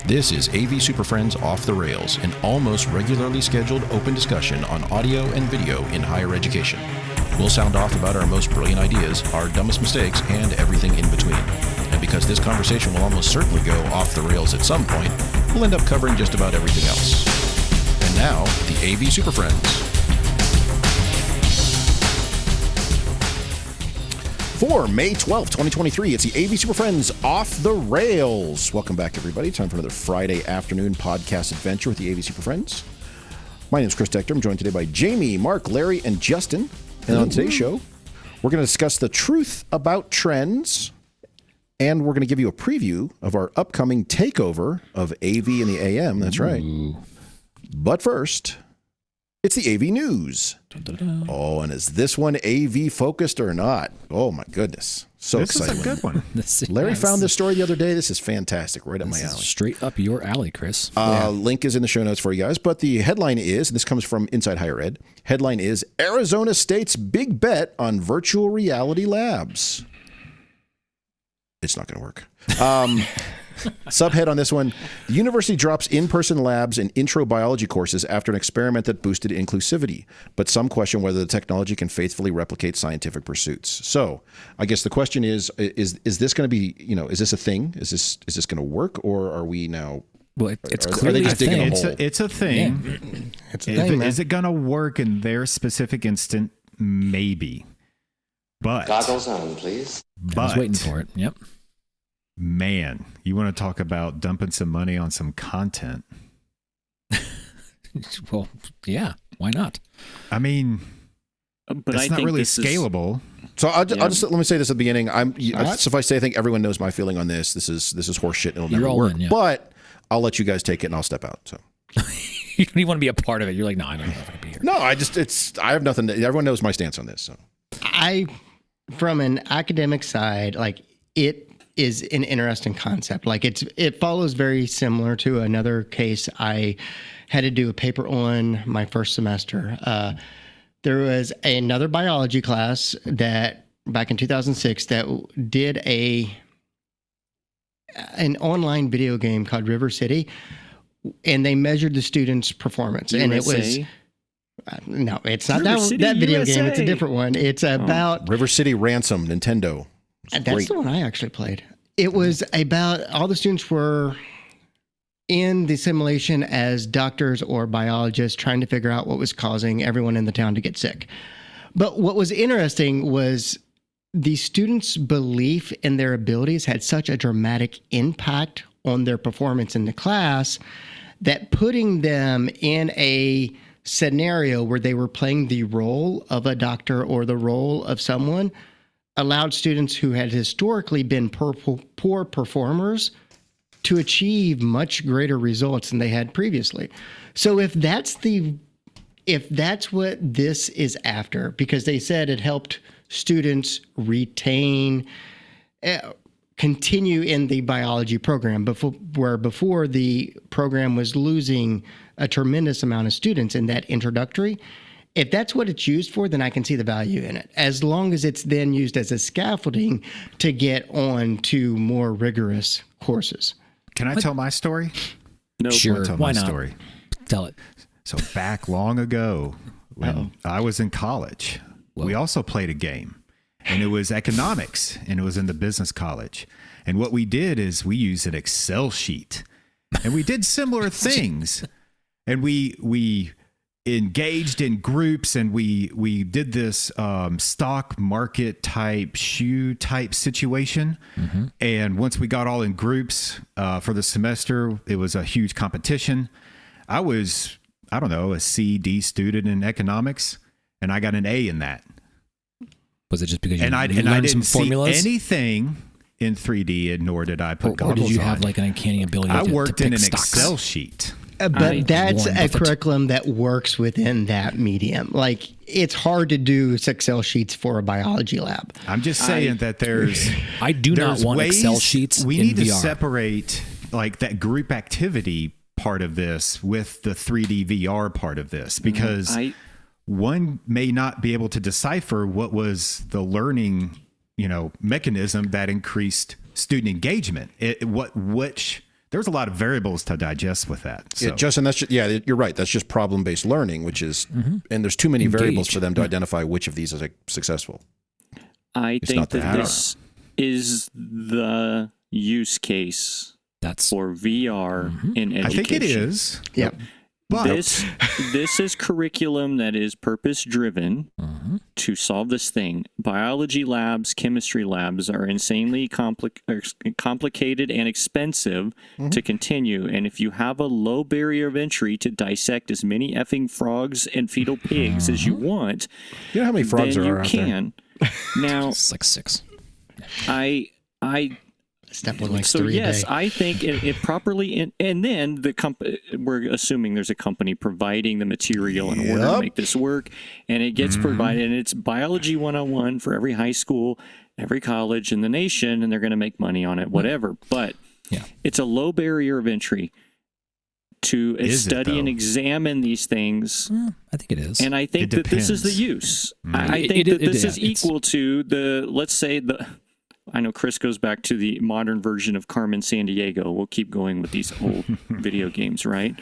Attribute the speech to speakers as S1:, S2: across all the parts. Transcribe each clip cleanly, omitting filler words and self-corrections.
S1: This is AVSuperfriends Off the Rails, an almost regularly scheduled open discussion on audio and video in higher education. We'll sound off about our most brilliant ideas, our dumbest mistakes, and everything in between. And because this conversation will almost certainly go off the rails at some point, we'll end up covering just about everything else. And now, the AV Super Friends. For May 12th, 2023, it's the AV Super Friends Off the Rails. Welcome back, everybody. Time for another Friday afternoon podcast adventure with the AV Super Friends. My name is Chris Decter. I'm joined today by Jamie, Marc, Larry, and Justin. And on today's show, we're going to discuss the truth about trends, and we're going to give you a preview of our upcoming takeover of AV and the AM. That's right. But first, it's the AV News. Oh, and is this one AV focused or not? Oh, my goodness. So exciting.
S2: This is a good one.
S1: Larry found this story the other day. This is fantastic. Right up my alley.
S3: Straight up your alley, Chris.
S1: Link is in the show notes for you guys. But the headline is, and this comes from Inside Higher Ed, headline is Arizona State's big bet on virtual reality labs. It's not going to work. Subhead on this one, the university drops in-person labs and intro biology courses after an experiment that boosted inclusivity, but some question whether the technology can faithfully replicate scientific pursuits. So I guess the question is this going to be, is this a thing? Is this going to work, or are we now...
S3: Well, it's clearly a thing.
S2: It's a thing. Yeah. It's a thing, man. Is it going to work in their specific instant? Maybe. But...
S4: Goggles on, please.
S3: I was waiting for it. Yep.
S2: Man, you want to talk about dumping some money on some content?
S3: Well, yeah, why not?
S2: I mean, but it's not really scalable.
S1: So I'll just let me say this at the beginning. Suffice to say, I think everyone knows my feeling on this. This is horse shit. It'll never work. But I'll let you guys take it and I'll step out. So
S3: you don't even want to be a part of it. You're like, no, I don't know if I can be here.
S1: No, I have nothing. Everyone knows my stance on this. So
S5: from an academic side, like it is an interesting concept. Like it follows very similar to another case I had to do a paper on my first semester. There was another biology class that back in 2006 that did an online video game called River City, and they measured the students' performance.
S4: USA?
S5: And it was no, it's not that video game. It's a different one. It's about
S1: River City Ransom, Nintendo.
S5: That's the one I actually played. It was about all the students were in the simulation as doctors or biologists trying to figure out what was causing everyone in the town to get sick. But what was interesting was the students' belief in their abilities had such a dramatic impact on their performance in the class that putting them in a scenario where they were playing the role of a doctor or the role of someone allowed students who had historically been poor performers to achieve much greater results than they had previously. So if that's what this is after, because they said it helped students retain, continue in the biology program before the program was losing a tremendous amount of students in that introductory. If that's what it's used for, then I can see the value in it, as long as it's then used as a scaffolding to get on to more rigorous courses.
S2: Can I tell my story?
S3: No, sure. Why not?
S2: Story.
S3: Tell it.
S2: So back long ago, when I was in college, we also played a game, and it was economics, and it was in the business college. And what we did is we used an Excel sheet, and we did similar things, and we engaged in groups, and we did this stock market type shoe type situation. Mm-hmm. And once we got all in groups for the semester, it was a huge competition. I was, a C/D student in economics, and I got an A in that.
S3: Was it just because you
S2: I
S3: learned some
S2: didn't
S3: formulas?
S2: See anything in 3D, and nor did I put goggles on.
S3: Or did you have like an uncanny ability
S2: I
S3: to
S2: worked
S3: pick
S2: in an
S3: stocks?
S2: Excel sheet.
S5: But that's a curriculum that works within that medium. Like, it's hard to do Excel sheets for a biology lab.
S2: I'm just saying that there's...
S3: I do not want Excel sheets
S2: we
S3: in
S2: need
S3: VR.
S2: to separate like that group activity part of this with the 3D VR part of this, because one may not be able to decipher what was the learning, mechanism that increased student engagement. Which there's a lot of variables to digest with that. So.
S1: Yeah, Justin, you're right. That's just problem-based learning, which is, and there's too many variables for them to identify which of these is successful.
S4: I think that this is the use case for VR in education.
S2: I think it is.
S5: Yep.
S2: But
S4: this is curriculum that is purpose-driven to solve this thing. Biology labs, chemistry labs are insanely complicated and expensive to continue. And if you have a low barrier of entry to dissect as many effing frogs and fetal pigs as you want,
S1: you know how many frogs
S4: then
S1: are out
S4: there? Now,
S3: it's like 6.
S4: I
S5: Step one like
S4: so
S5: 3
S4: yes,
S5: a day.
S4: I think it properly, and then we're assuming there's a company providing the material in order to make this work, and it gets provided, and it's biology 101 for every high school, every college in the nation, and they're going to make money on it, whatever. But it's a low barrier of entry to study and examine these things.
S3: I think it is,
S4: and I think that this is the use. I think that this is equal to let's say I know Chris goes back to the modern version of Carmen Sandiego. We'll keep going with these old video games, right?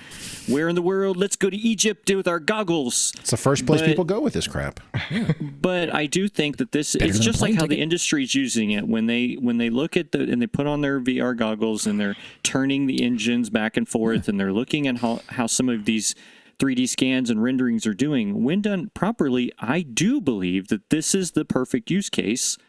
S4: Where in the world? Let's go to Egypt with our goggles.
S1: It's the first place people go with this crap.
S4: But I do think that it's just like how the industry's using it when they look at and they put on their VR goggles and they're turning the engines back and forth and they're looking at how some of these 3D scans and renderings are doing. When done properly, I do believe that this is the perfect use case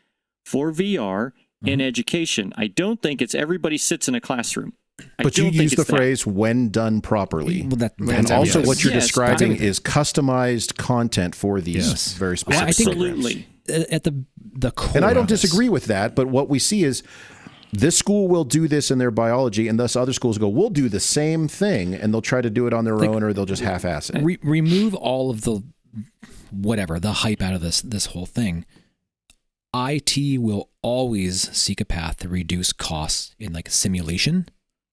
S4: for VR in education. I don't think it's everybody sits in a classroom.
S1: But you use the phrase "when done properly," and also what you're describing is customized content for these very specific.
S4: Absolutely.
S3: At the core,
S1: and I don't disagree with that. But what we see is this school will do this in their biology, and thus other schools go, "We'll do the same thing," and they'll try to do it on their own, or they'll just half-ass it.
S3: Remove all of the hype out of this whole thing. IT will always seek a path to reduce costs in like simulation,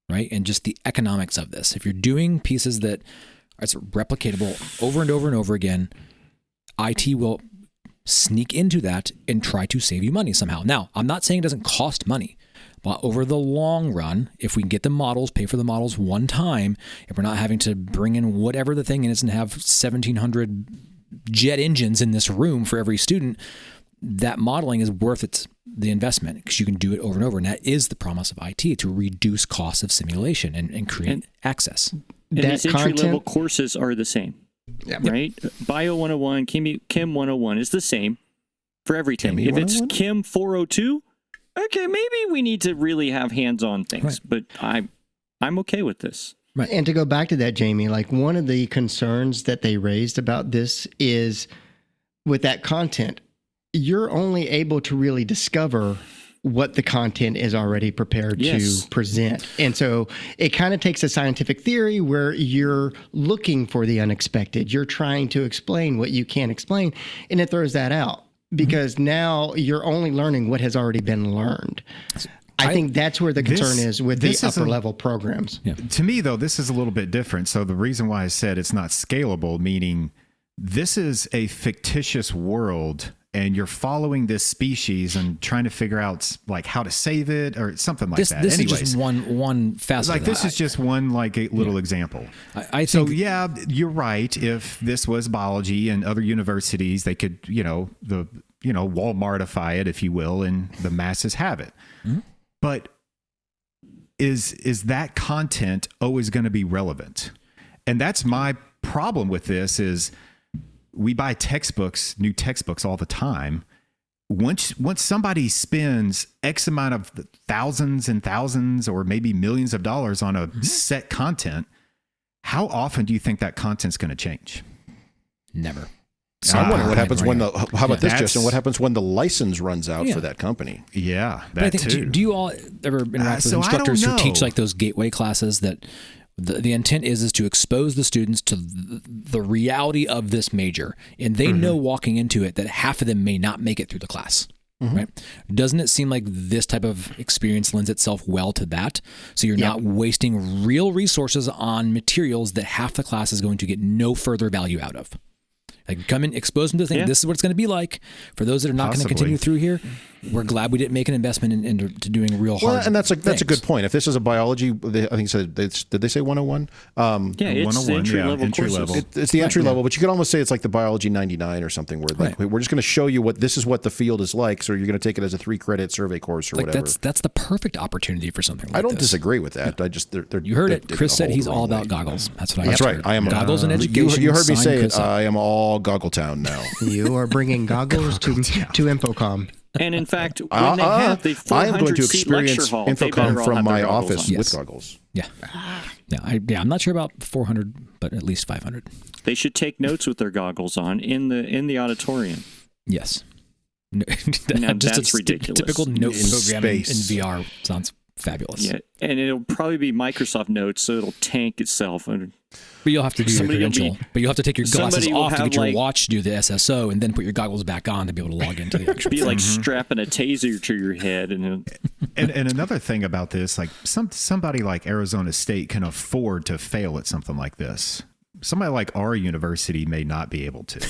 S3: right? And just the economics of this. If you're doing pieces that are replicatable over and over and over again, IT will sneak into that and try to save you money somehow. Now, I'm not saying it doesn't cost money, but over the long run, if we can get the models, pay for the models one time, if we're not having to bring in whatever the thing is and have 1,700 jet engines in this room for every student, that modeling is worth the investment because you can do it over and over. And that is the promise of IT, to reduce costs of simulation and create access.
S4: And these entry-level courses are the same, right? Bio 101, Chem 101 is the same for everything. If it's Chem 402, okay, maybe we need to really have hands-on things, but I'm okay with this.
S5: Right. And to go back to that, Jamie, like one of the concerns that they raised about this is with that content, you're only able to really discover what the content is already prepared to present. And so it kind of takes a scientific theory where you're looking for the unexpected. You're trying to explain what you can't explain, and it throws that out because now you're only learning what has already been learned. I think that's where the concern is with the upper level programs.
S2: Yeah. To me, though, this is a little bit different. So the reason why I said it's not scalable, meaning this is a fictitious world and you're following this species and trying to figure out like how to save it or something like that.
S3: This is just one facet.
S2: Like this is just one like a little example.
S3: I think,
S2: so yeah, you're right. If this was biology and other universities, they could Walmartify it, if you will, and the masses have it. Mm-hmm. But is that content always going to be relevant? And that's my problem with this is we buy new textbooks all the time. Once somebody spends X amount of thousands and thousands or maybe millions of dollars on a set content, how often do you think that content's going to change?
S3: Never.
S1: So I wonder what happens how about this, Justin? What happens when the license runs out for that company?
S2: Yeah, that too.
S3: Do you all ever interact with instructors who teach like those gateway classes that the intent is to expose the students to the reality of this major, and they know walking into it that half of them may not make it through the class. Right? Doesn't it seem like this type of experience lends itself well to that? So you're not wasting real resources on materials that half the class is going to get no further value out of. Like come in, expose them to the thing. This is what it's going to be like. For those that are not going to continue through here, we're glad we didn't make an investment into doing real hard.
S1: Well, and that's a good point. If this is a biology, I think did they say 101?
S4: It's the entry level.
S1: It's the entry level, but you could almost say it's like the biology 99 or something, where like we're just going to show you this is what the field is like. So you're going to take it as a 3-credit survey course or whatever.
S3: That's the perfect opportunity for something like this.
S1: I don't disagree with that. I just
S3: you heard it. Chris said he's all about goggles. That's what I.
S1: That's right. I am
S3: goggles and education.
S1: You heard me say it. I am all Goggletown now.
S5: You are bringing goggles to Infocom.
S4: And in fact, when they have the 400-seat lecture hall,
S1: Infocom from my office
S3: on.
S1: with goggles.
S3: Yeah. I'm not sure about 400, but at least 500.
S4: They should take notes with their goggles on in the auditorium.
S3: Yes.
S4: That's ridiculous.
S3: Typical note programming in VR sounds fabulous.
S4: Yeah, and it'll probably be Microsoft Notes, so it'll tank itself.
S3: But you'll have to do your credential. But you'll have to take your glasses off to get your watch to do the SSO, and then put your goggles back on to be able to log into the actual
S4: thing. Be like strapping a taser to your head.
S2: And another thing about this, like somebody like Arizona State can afford to fail at something like this. Somebody like our university may not be able to.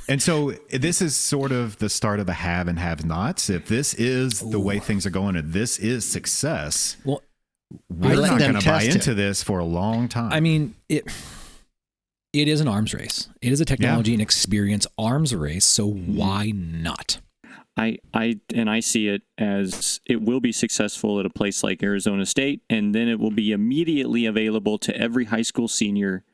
S2: And so this is sort of the start of a have and have nots. If this is the way things are going and this is success, well, we're not going to buy into this for a long time.
S3: I mean, it is an arms race. It is a technology and experience arms race. So why not?
S4: I see it as it will be successful at a place like Arizona State, and then it will be immediately available to every high school senior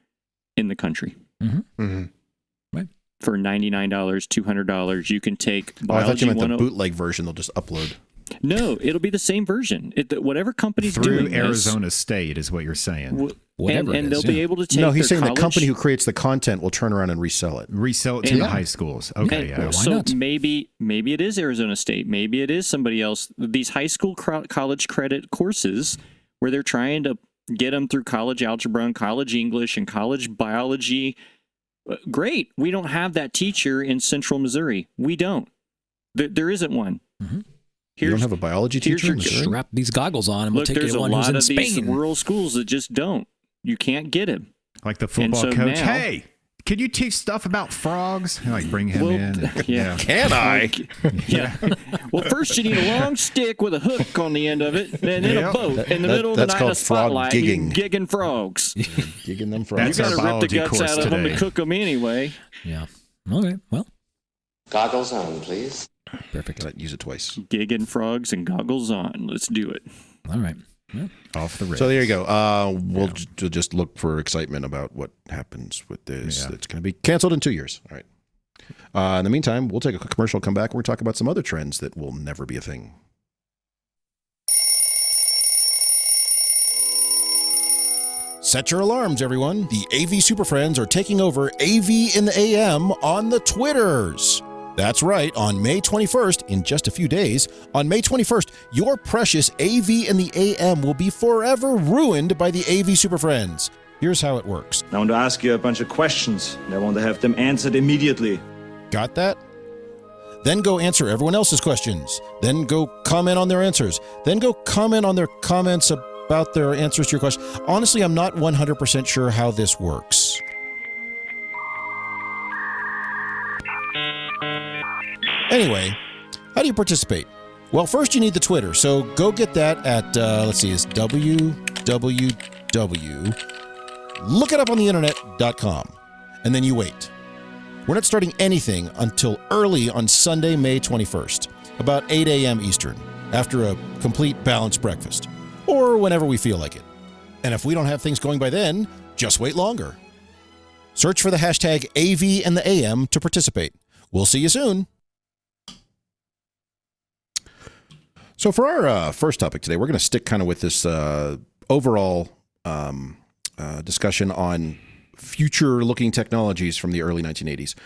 S4: in the country. Right. For $99, $200, you can take biology.
S1: I thought you meant the bootleg version they'll just upload.
S4: No, it'll be the same version. Whatever company's doing
S2: through Arizona State is what you're saying.
S4: And they'll be able to take.
S1: No, he's saying
S4: the
S1: company who creates the content will turn around and resell it.
S2: Resell it to the high schools. Okay,
S4: why not? Maybe it is Arizona State. Maybe it is somebody else. These high school college credit courses where they're trying to get them through college algebra and college English and college biology. Great. We don't have that teacher in Central Missouri. We don't. There isn't one.
S1: Mm-hmm. You don't have a biology teacher?
S3: Strap these goggles on and we'll take you to one who's in Spain.
S4: There's a lot of these rural schools that just don't. You can't get him.
S2: Like the football coach. Hey, can you teach stuff about frogs? And like bring him in.
S4: Yeah.
S1: Can I?
S4: Yeah. Well, first you need a long stick with a hook on the end of it, and then a boat in the middle of the night in a spotlight. Gigging frogs.
S1: Gigging them frogs.
S4: You got to rip the guts out of them to cook them anyway.
S3: Yeah. Okay. Well.
S6: Goggles on, please.
S3: Perfect.
S1: Use it twice.
S4: Gigging frogs and goggles on. Let's do it.
S3: All right.
S2: Yeah. Off the rails.
S1: So there you go. We'll just look for excitement about what happens with this. Yeah. It's going to be canceled in 2 years. All right. In the meantime, we'll take a commercial, come back, and we'll talk about some other trends that will never be a thing. Set your alarms, everyone. The AVSuperfriends are taking over AV in the AM on the Twitters. That's right, on May 21st, in just a few days, on May 21st, your precious AV in the AM will be forever ruined by the AVSuperfriends. Here's how it works.
S7: I want to ask you a bunch of questions, and I want to have them answered immediately.
S1: Got that? Then go answer everyone else's questions. Then go comment on their answers. Then go comment on their comments about their answers to your question. Honestly, I'm not 100% sure how this works. Anyway, how do you participate? Well, first you need the Twitter, so go get that at, it's www, look it up on the internet.com, and then you wait. We're not starting anything until early on Sunday, May 21st, about 8 a.m. Eastern, after a complete balanced breakfast, or whenever we feel like it. And if we don't have things going by then, just wait longer. Search for the hashtag AV and the AM to participate. We'll see you soon. So for our first topic today, we're going to stick kind of with this overall discussion on future-looking technologies from the early 1980s.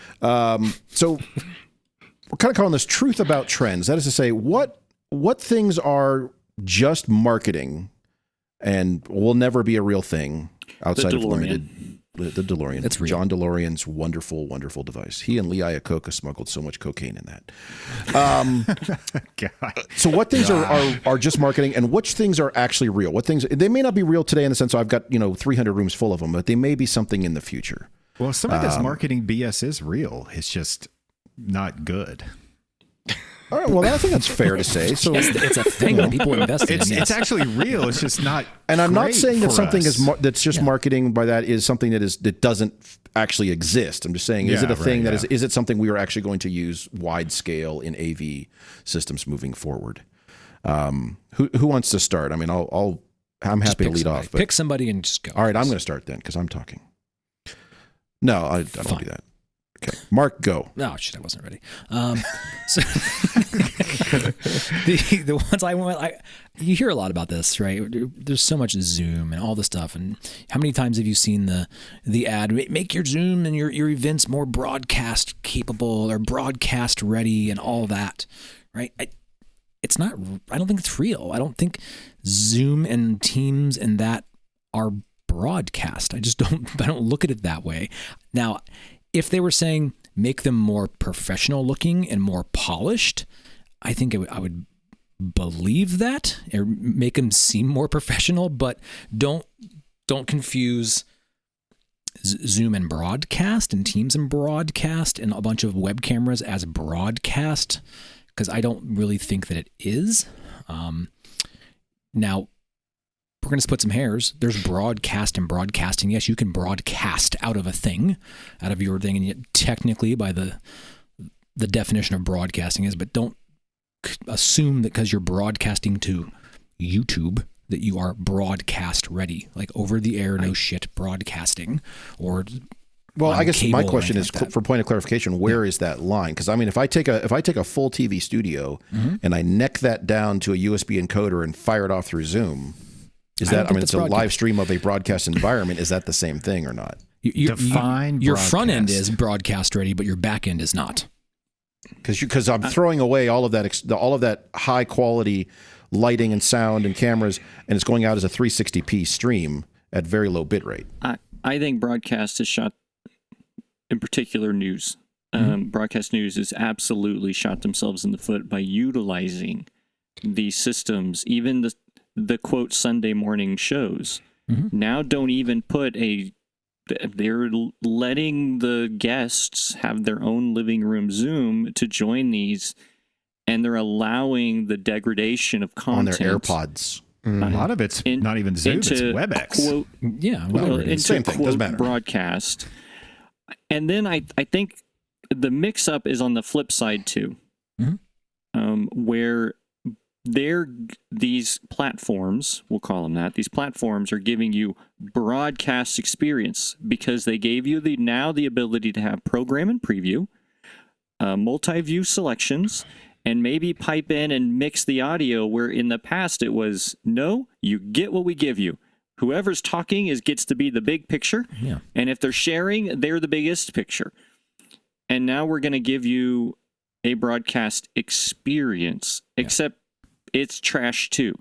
S1: So we're kind of calling this Truth About Trends. That is to say, what things are just marketing and will never be a real thing outside of limited. The DeLorean.
S3: That's real.
S1: John DeLorean's wonderful, wonderful device. He and Lee Iacocca smuggled so much cocaine in that. So what things are just marketing and which things are actually real? What things, they may not be real today in the sense I've got, 300 rooms full of them, but they may be something in the future.
S2: Well, some of this marketing BS is real. It's just not good.
S1: All right, well, I think that's fair to say. So
S3: it's a thing that people invest in.
S2: It's actually real. It's just not.
S1: And I'm not saying that something that's just
S3: Yeah.
S1: marketing by that is something that doesn't actually exist. I'm just saying, is it a thing that is it something we are actually going to use wide scale in AV systems moving forward? Who wants to start? I mean, I'm happy to lead off. But,
S3: pick somebody and just go.
S1: all right, I'm going to start then because I'm talking. No, I don't do that. Okay, Marc, go.
S3: No, shit, I wasn't ready. So the ones I went, you hear a lot about this, right? There's so much Zoom and all this stuff. And how many times have you seen the ad, make your Zoom and your events more broadcast capable or broadcast ready and all that, right? It's not, I don't think it's real. I don't think Zoom and Teams and that are broadcast. I don't look at it that way. Now, if they were saying make them more professional looking and more polished, I think I would believe that, or make them seem more professional, but don't confuse Zoom and broadcast and Teams and broadcast and a bunch of web cameras as broadcast, because I don't really think that it is. Now, we're going to split some hairs. There's broadcast and broadcasting. Yes, you can broadcast out of a thing, out of your thing, and yet technically by the definition of broadcasting is, but don't assume that because you're broadcasting to YouTube that you are broadcast ready, like over the air, no shit broadcasting, or
S1: well, I guess my question is,
S3: like
S1: for point of clarification, where is that line? Because I mean, if I take a full TV studio and I neck that down to a USB encoder and fire it off through Zoom, is that, I mean, it's a live stream of a broadcast environment. Is that the same thing or not?
S2: Define
S3: your front end is broadcast ready, but your back end is not.
S1: Because I'm throwing away all of that high quality lighting and sound and cameras, and it's going out as a 360p stream at very low bit rate.
S4: I think broadcast is shot, in particular news. Broadcast news has absolutely shot themselves in the foot by utilizing these systems, even the quote Sunday morning shows now don't even put they're letting the guests have their own living room Zoom to join these, and they're allowing the degradation of content
S1: on their AirPods.
S2: A lot of it's not even Zoom, it's WebEx.
S4: Quote,
S3: Into
S1: same thing, doesn't matter.
S4: Broadcast. And then I think the mix up is on the flip side too, where these platforms, we'll call them that, these platforms are giving you broadcast experience because they gave you the ability to have program and preview, multi-view selections, and maybe pipe in and mix the audio, where in the past it was, no, you get what we give you. Whoever's talking gets to be the big picture, and if they're sharing, they're the biggest picture. And now we're going to give you a broadcast experience, except it's trash too.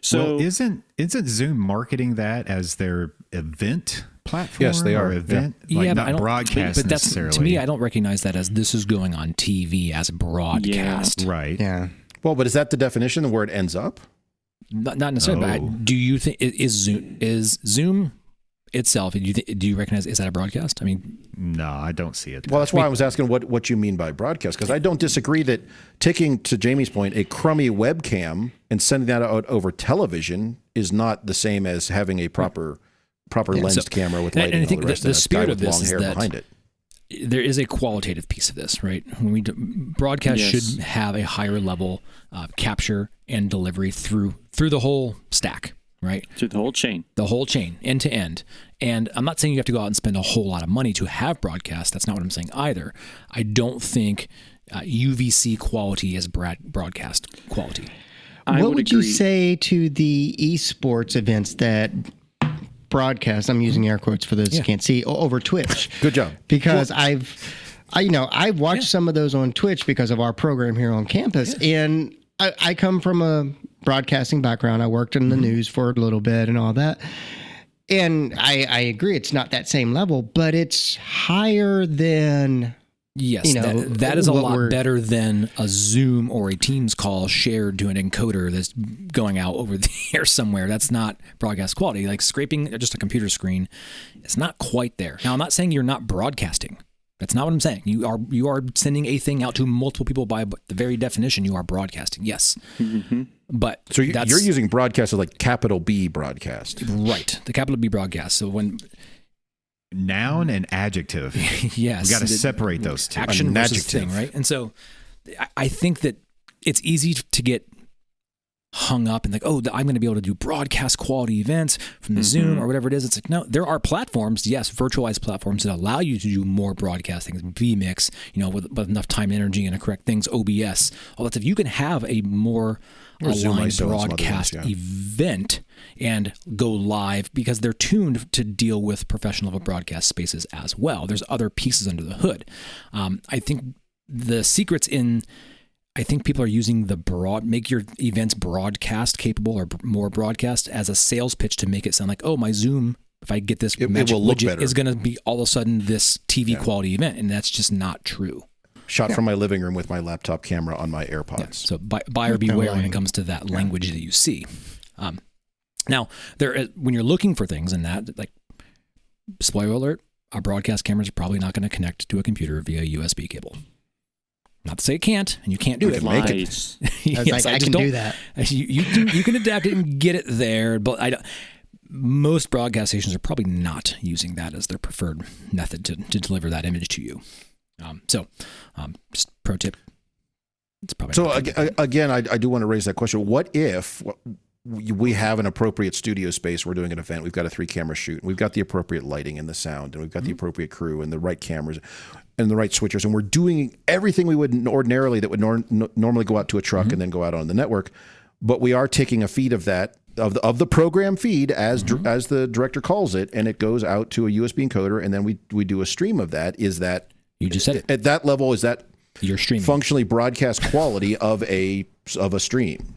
S4: So
S2: isn't Zoom marketing that as their event platform?
S1: Yes, they are.
S2: Event, not broadcast
S3: but that's,
S2: necessarily.
S3: to me, I don't recognize that as this is going on TV as broadcast.
S2: Yeah. Right.
S5: Yeah.
S1: Well, but is that the definition of where it ends up?
S3: Not necessarily. But do you think is Zoom itself? Do you recognize, is that a broadcast? I mean,
S2: no, I don't see it.
S1: Well, that's why I was asking what you mean by broadcast, because I don't disagree that taking, to Jamie's point, a crummy webcam and sending that out over television is not the same as having a proper lensed camera with lighting.
S3: And I think
S1: all the rest
S3: the
S1: of
S3: spirit of
S1: long
S3: this is
S1: hair
S3: that
S1: behind it.
S3: There is a qualitative piece of this, right? When we broadcast should have a higher level capture and delivery through the whole stack, right?
S4: Through the whole chain,
S3: end to end. And I'm not saying you have to go out and spend a whole lot of money to have broadcast. That's not what I'm saying either. I don't think UVC quality is broadcast quality.
S5: What would you say to the esports events that broadcast? I'm using air quotes for those who can't see, over Twitch.
S1: Good job.
S5: Because I've watched some of those on Twitch because of our program here on campus, and I come from a broadcasting background. I worked in the news for a little bit and all that. And I agree, it's not that same level, but it's higher than
S3: Yes, that is a lot better than a Zoom or a Teams call shared to an encoder that's going out over the air somewhere. That's not broadcast quality. Like scraping just a computer screen, it's not quite there. Now, I'm not saying you're not broadcasting. That's not what I'm saying. You are sending a thing out to multiple people by the very definition. You are broadcasting. Yes, but
S1: so you're using broadcast as like capital B broadcast,
S3: right? The capital B broadcast. So when
S2: noun and adjective.
S3: Yes.
S2: We got to separate those two.
S3: Action versus thing, right? And so I think that it's easy to get hung up and like, oh, I'm going to be able to do broadcast quality events from the Zoom or whatever it is. It's like, no, there are platforms, yes, virtualized platforms that allow you to do more broadcasting, vMix, with enough time, energy, and the correct things, OBS, all that stuff. You can have a more aligned broadcast event and go live because they're tuned to deal with professional level broadcast spaces as well. There's other pieces under the hood. I think the secret's I think people are using make your events broadcast capable or more broadcast as a sales pitch to make it sound like, oh, my Zoom, if I get this magic widget, is going to be all of a sudden this TV quality event. And that's just not true.
S1: Shot from my living room with my laptop camera on my AirPods. Yeah.
S3: So buyer beware when it comes to that language that you see. Now, when you're looking for things in that, like, spoiler alert, our broadcast cameras are probably not going to connect to a computer via USB cable. Not to say it can't, and you can't do it.
S5: Make it. Yes, I can do that.
S3: You can adapt it and get it there, but most broadcast stations are probably not using that as their preferred method to deliver that image to you. Just pro tip. It's probably
S1: so. Again, I do want to raise that question. What if we have an appropriate studio space? We're doing an event. We've got a 3-camera shoot. We've got the appropriate lighting and the sound, and we've got the appropriate crew and the right cameras and the right switchers, and we're doing everything we would ordinarily that would normally go out to a truck and then go out on the network. But we are taking a feed of that of the program feed as the director calls it, and it goes out to a USB encoder, and then we do a stream of that. Is that
S3: you just said it
S1: at that level? Is that
S3: your stream
S1: functionally broadcast quality of a stream?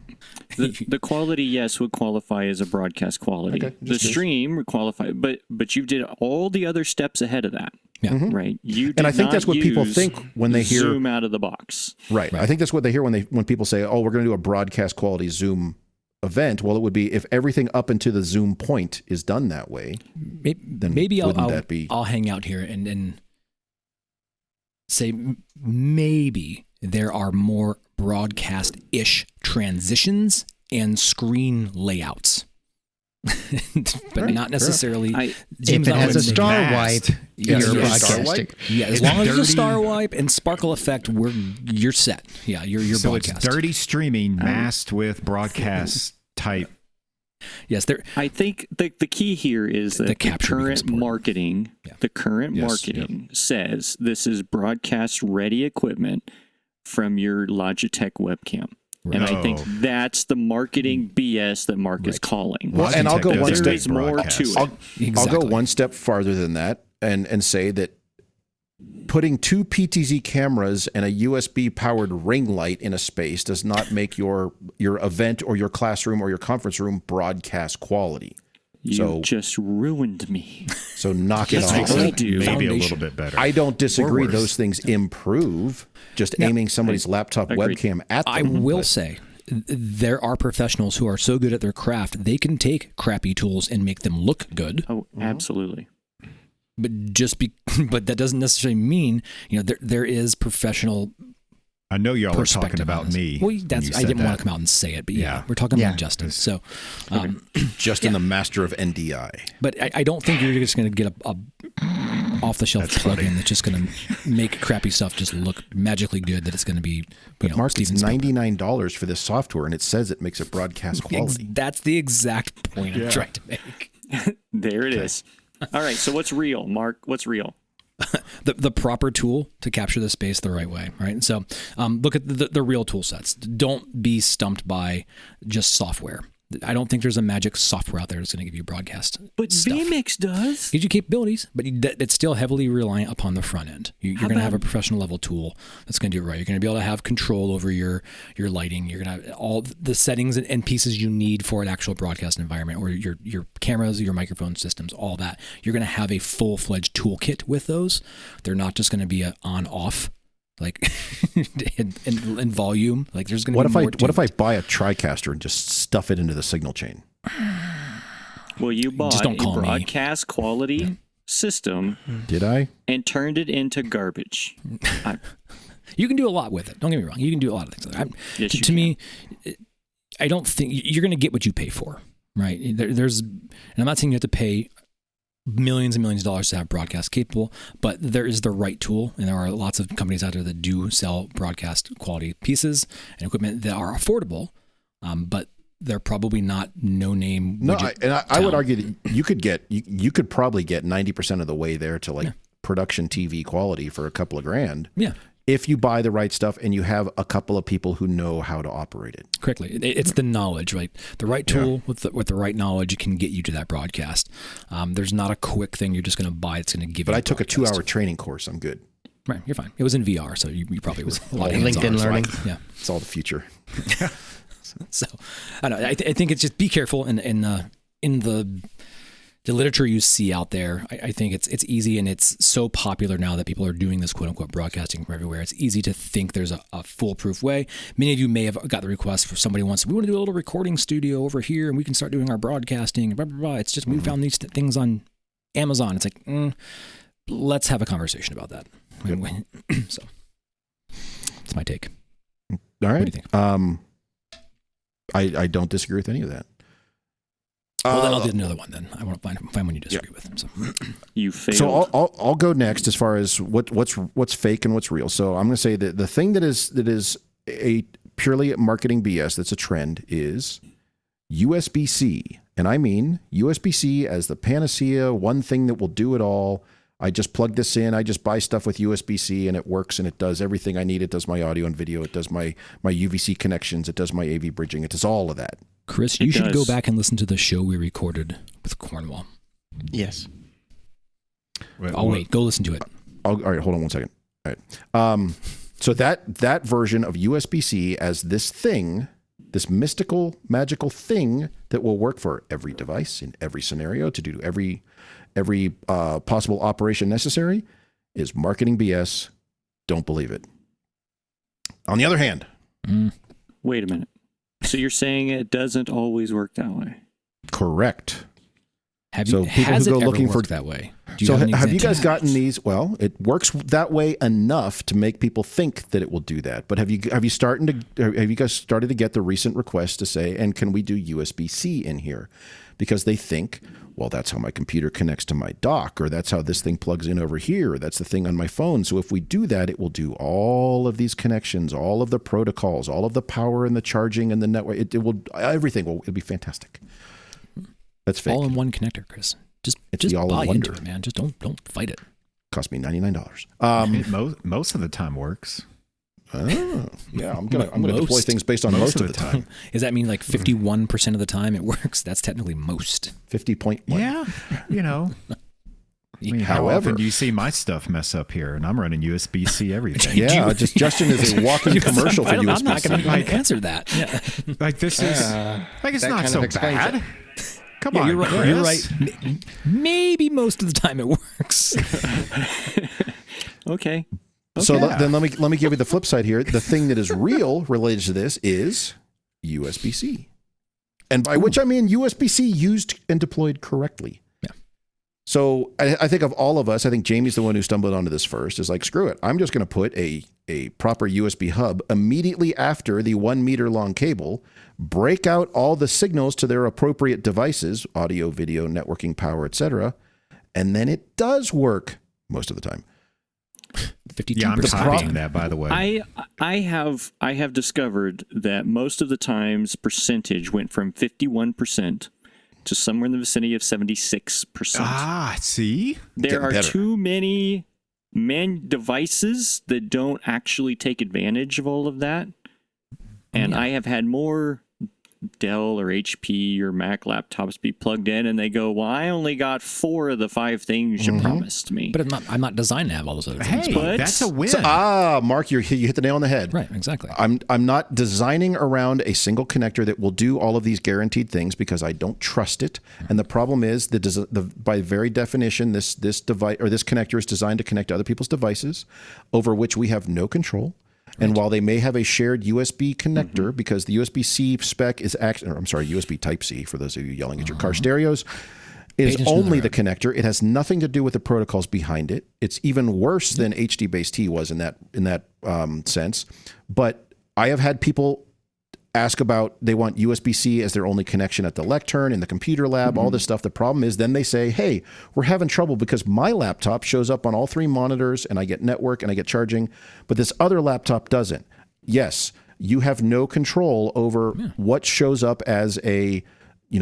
S4: The quality, yes, would qualify as a broadcast quality. Okay, the stream would qualify, but you did all the other steps ahead of that. Yeah. Right.
S1: And I think that's what people think when they hear
S4: Zoom out of the box.
S1: Right. I think that's what they hear when people say, "Oh, we're going to do a broadcast quality Zoom event." Well, it would be if everything up into the Zoom point is done that way. Then
S3: maybe I'll hang out here and say maybe there are more broadcast-ish transitions and screen layouts. But not necessarily.
S5: If it has a star wipe, you're broadcasting.
S3: Yeah, as long as there's a star wipe and sparkle effect, you're set. Yeah, you're
S2: so
S3: broadcast.
S2: It's dirty streaming masked with broadcast type.
S3: Yes,
S4: I think the key here is that the current marketing, says this is broadcast ready equipment from your Logitech webcam. Right. And I think that's the marketing BS that Marc is calling.
S1: Well, and I'll go one step.
S4: There's more to it.
S1: I'll go one step farther than that and say that putting 2 PTZ cameras and a USB powered ring light in a space does not make your event or your classroom or your conference room broadcast quality.
S4: You just ruined me.
S1: So knock it off.
S2: Maybe a little bit better.
S1: I don't disagree. Those things improve. Just aiming somebody's laptop webcam at them.
S3: I will say there are professionals who are so good at their craft, they can take crappy tools and make them look good.
S4: Oh, absolutely.
S3: But but that doesn't necessarily mean, there is professional.
S2: I know y'all are talking about me.
S3: Well, I didn't want to come out and say it, but we're talking about Justin. So,
S1: Justin, the master of NDI.
S3: But I don't think you're just going to get a off-the-shelf plugin that's just going to make crappy stuff just look magically good. That it's going to be,
S1: but Marc, it's $99 for this software, and it says it makes it broadcast quality.
S3: That's the exact point I'm trying to make.
S4: There it is. All right. So what's real, Marc? What's real?
S3: The proper tool to capture the space the right way, right? And so look at the real tool sets. Don't be stumped by just software. I don't think there's a magic software out there that's going to give you broadcast
S4: But
S3: stuff.
S4: vMix does.
S3: Gives you capabilities, but it's still heavily reliant upon the front end. You're going to have a professional level tool that's going to do it right. You're going to be able to have control over your lighting. You're going to have all the settings and pieces you need for an actual broadcast environment, or your cameras, your microphone systems, all that. You're going to have a full-fledged toolkit with those. They're not just going to be on-off. Like in volume, like there's going to be more.
S1: What if I buy a TriCaster and just stuff it into the signal chain?
S4: Well, you bought a broadcast quality system.
S1: Did I?
S4: And turned it into garbage.
S3: You can do a lot with it. Don't get me wrong. You can do a lot of things.
S4: Yes,
S3: to me, I don't think you're going to get what you pay for, right? And I'm not saying you have to pay millions and millions of dollars to have broadcast capable, but there is the right tool, and there are lots of companies out there that do sell broadcast quality pieces and equipment that are affordable, but they're probably not no-name.
S1: No, I would argue that you could probably get 90% of the way there to production TV quality for a couple of grand.
S3: Yeah.
S1: If you buy the right stuff and you have a couple of people who know how to operate it
S3: correctly. It's the knowledge, right? The right tool with the right knowledge can get you to that broadcast. There's not a quick thing you're just going to buy. It's going to give you.
S1: But I took a 2-hour training course. I'm good.
S3: Right, you're fine. It was in VR, so you probably were a lot of
S5: LinkedIn learning.
S3: Yeah,
S1: it's all the future.
S3: So I don't know. I think it's just be careful in the literature you see out there. I think it's easy, and it's so popular now that people are doing this quote unquote broadcasting from everywhere. It's easy to think there's a foolproof way. Many of you may have got the request for somebody wants, we want to do a little recording studio over here and we can start doing our broadcasting, blah, blah, blah. It's just, we found these things on Amazon. It's like, let's have a conversation about that. Yep. So that's my take.
S1: All right.
S3: What do you think?
S1: I don't disagree with any of that.
S3: Well, then I'll do another one. Then I want to find one you disagree with. So
S4: you failed.
S1: So I'll go next as far as what's fake and what's real. So I'm going to say that the thing that is a purely marketing BS that's a trend is USB-C, and I mean USB-C as the panacea, one thing that will do it all. I just plug this in. I just buy stuff with USB-C and it works and it does everything I need. It does my audio and video. It does my UVC connections. It does my AV bridging. It does all of that.
S3: Chris, you should go back and listen to the show we recorded with Cornwall.
S5: Yes.
S3: Wait. Go listen to it.
S1: All right. Hold on one second. All right. So that version of USB-C as this thing, this mystical, magical thing that will work for every device in every scenario to do every possible operation necessary is marketing BS. Don't believe it. On the other hand.
S4: Wait a minute. So you're saying it doesn't always work that way?
S1: Correct.
S3: Has it ever worked that way?
S1: So have you guys gotten these? Well, it works that way enough to make people think that it will do that. But have you guys started to get the recent requests to say, and can we do USB-C in here? Because they think, well, that's how my computer connects to my dock, or that's how this thing plugs in over here, or that's the thing on my phone. So if we do that, it will do all of these connections, all of the protocols, all of the power and the charging and the network. It'll be fantastic. That's fake.
S3: All in one connector, Chris. Just buy into it, man. Just don't fight it.
S1: Cost me $99.
S2: Most of the time works.
S1: Oh, yeah, I'm gonna deploy things based on most of the time.
S3: Does that mean like 51% of the time it works? That's technically most.
S1: 50.1.
S2: Yeah, how often do you see my stuff mess up here? And I'm running USB-C everything.
S1: Yeah, Justin is a walking commercial for USB-C.
S3: I'm not going to answer that. Yeah.
S2: Like this is it's not so bad. Come on,
S3: you're right.
S2: Chris.
S3: You're right. Maybe most of the time it works.
S4: Okay.
S1: So then let me give you the flip side here. The thing that is real related to this is USB-C. And by which I mean USB-C used and deployed correctly.
S3: Yeah.
S1: So I think of all of us, I think Jamie's the one who stumbled onto this first, is like, screw it. I'm just going to put a proper USB hub immediately after the 1 meter long cable, break out all the signals to their appropriate devices, audio, video, networking, power, etc. And then it does work most of the time.
S3: 52%.
S2: Yeah, I'm copying that, by the way.
S4: I have discovered that most of the times percentage went from 51% to somewhere in the vicinity of 76%.
S2: Ah, see?
S4: There are too many devices that don't actually take advantage of all of that. And I have had more Dell or HP or Mac laptops be plugged in, and they go, well, I only got 4 of the 5 things you promised me.
S3: But I'm not designed to have all those other things.
S2: Hey, that's a win.
S1: So, Mark, you hit the nail on the head.
S3: Right, exactly.
S1: I'm not designing around a single connector that will do all of these guaranteed things because I don't trust it. And the problem is by very definition, this device or this connector is designed to connect to other people's devices over which we have no control. And while they may have a shared USB connector, because the USB-C spec is USB Type-C for those of you yelling at your car stereos, is only the connector. It has nothing to do with the protocols behind it. It's even worse than HD-based-T was in that sense. But I have had people ask about, they want USB-C as their only connection at the lectern, in the computer lab, all this stuff. The problem is then they say, hey, we're having trouble because my laptop shows up on all 3 monitors and I get network and I get charging, but this other laptop doesn't. Yes, you have no control over what shows up as a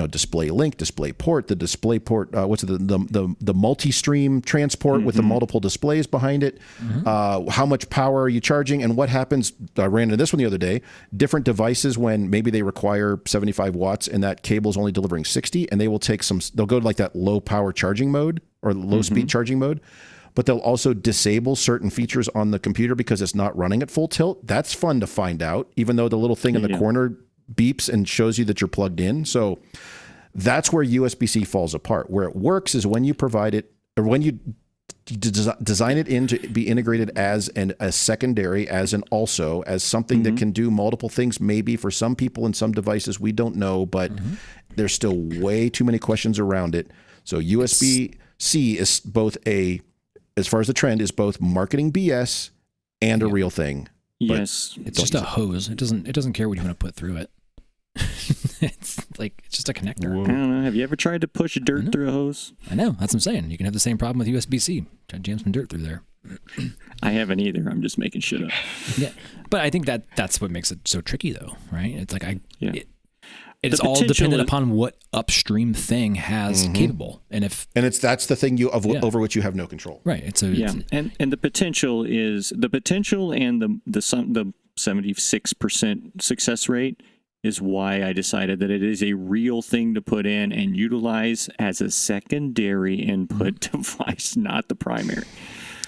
S1: display link, display port, the display port, the multi-stream transport with the multiple displays behind it, how much power are you charging, and what happens, I ran into this one the other day, different devices when maybe they require 75 watts and that cable is only delivering 60, and they'll go to like that low power charging mode or low speed charging mode, but they'll also disable certain features on the computer because it's not running at full tilt. That's fun to find out, even though the little thing in the corner beeps and shows you that you're plugged in. So that's where USB-C falls apart. Where it works is when you provide it, or when you design it in to be integrated as a secondary, as something that can do multiple things, maybe for some people and some devices, we don't know, but there's still way too many questions around it. So USB-C is both as far as the trend, is both marketing BS and a real thing.
S4: Yes.
S3: It's just a hose. It doesn't care what you want to put through it. It's just a connector.
S4: I don't know. Have you ever tried to push dirt through a hose?
S3: I know. That's what I'm saying. You can have the same problem with USB-C. Try to jam some dirt through there.
S4: I haven't either. I'm just making shit up.
S3: Yeah. But I think that's what makes it so tricky, though, right? It's like it's
S4: The
S3: all
S4: potential
S3: dependent upon what upstream thing has capable, and
S1: that's the thing over which you have no control.
S3: Right.
S4: And the potential and the 76% success rate is why I decided that it is a real thing to put in and utilize as a secondary input device, not the primary.